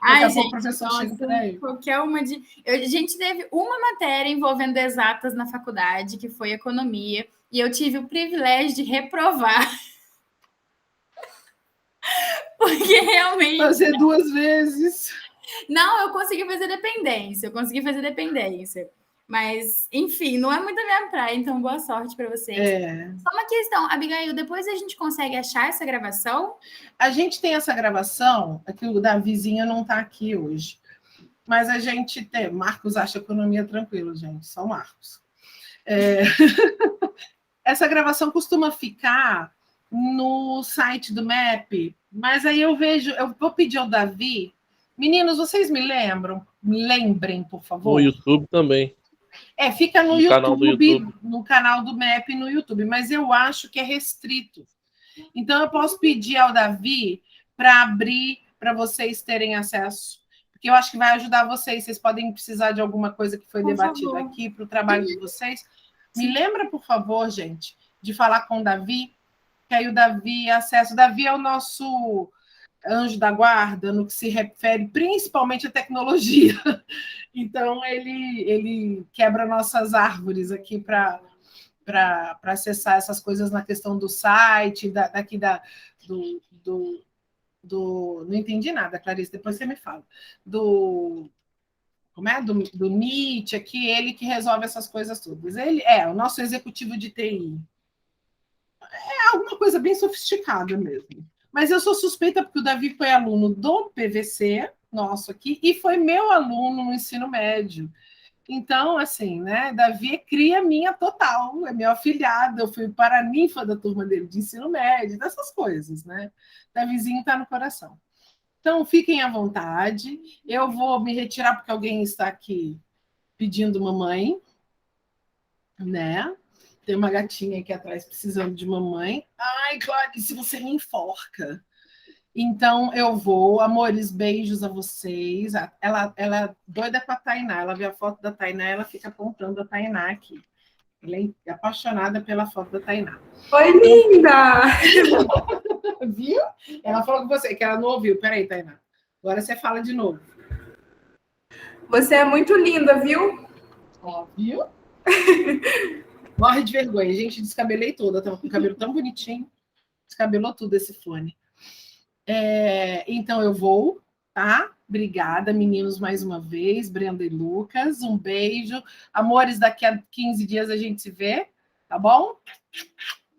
S2: Ai, gente,
S1: o professor chega por aí.
S2: Qualquer uma de... A gente teve uma matéria envolvendo exatas na faculdade, que foi economia, e eu tive o privilégio de reprovar. Porque realmente...
S1: Fazer 2 vezes.
S2: Não, eu consegui fazer dependência. Mas, enfim, não é muito a minha praia, então boa sorte para vocês. Só uma questão, Abigail, depois a gente consegue achar essa gravação?
S1: A gente tem essa gravação, aqui o Davizinho não está aqui hoje. mas a gente tem... Marcos acha economia tranquilo, gente, só o Marcos. Essa gravação costuma ficar no site do MEP, mas aí eu vou pedir ao Davi. Meninos, vocês me lembram? Me lembrem, por favor.
S6: No YouTube também.
S1: Fica no
S6: YouTube, canal do YouTube.
S1: No canal do MEP no YouTube, mas eu acho que é restrito. Então, eu posso pedir ao Davi para abrir, para vocês terem acesso, porque eu acho que vai ajudar vocês. Vocês podem precisar de alguma coisa que foi debatida aqui para o trabalho de vocês. Me lembra, por favor, gente, de falar com o Davi, que aí o Davi acessa. O Davi é o nosso anjo da guarda no que se refere principalmente à tecnologia. Então, ele quebra nossas árvores aqui para acessar essas coisas na questão do site, não entendi nada, Clarice, depois você me fala. Do Meet aqui, ele que resolve essas coisas todas. Ele é o nosso executivo de TI. É alguma coisa bem sofisticada mesmo. Mas eu sou suspeita porque o Davi foi aluno do PVC, nosso aqui, e foi meu aluno no ensino médio. Então, assim, né, Davi é cria minha total, é meu afilhado, eu fui paraninfa da turma dele de ensino médio, dessas coisas, né? Davizinho está no coração. Então, fiquem à vontade. Eu vou me retirar porque alguém está aqui pedindo mamãe, né? Tem uma gatinha aqui atrás precisando de mamãe. Ai, Clarice, você me enforca. Então, eu vou. Amores, beijos a vocês. Ela é doida com a Tainá. Ela vê a foto da Tainá, ela fica apontando a Tainá aqui. Ela é apaixonada pela foto da Tainá.
S5: Oi, linda!
S1: Viu? Ela falou com você, que ela não ouviu. Peraí, Tainá. Agora você fala de novo.
S5: Você é muito linda, viu?
S1: Ó, viu? Morre de vergonha. Gente, descabelei toda. Tava com o cabelo tão bonitinho. Descabelou tudo esse fone. Então, eu vou, tá? Obrigada, meninos, mais uma vez. Brenda e Lucas, um beijo. Amores, daqui a 15 dias a gente se vê, tá bom?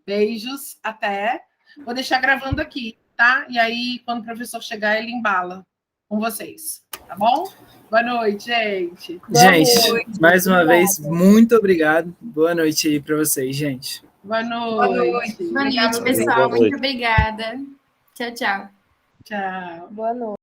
S1: Beijos, até. Vou deixar gravando aqui, tá? E aí, quando o professor chegar, ele embala com vocês, tá bom? Boa noite, gente.
S3: Gente, mais uma vez, muito obrigado. Boa noite aí para vocês, gente.
S1: Boa noite.
S2: Boa noite, pessoal. Muito obrigada. Tchau, tchau.
S1: Tchau.
S7: Boa noite.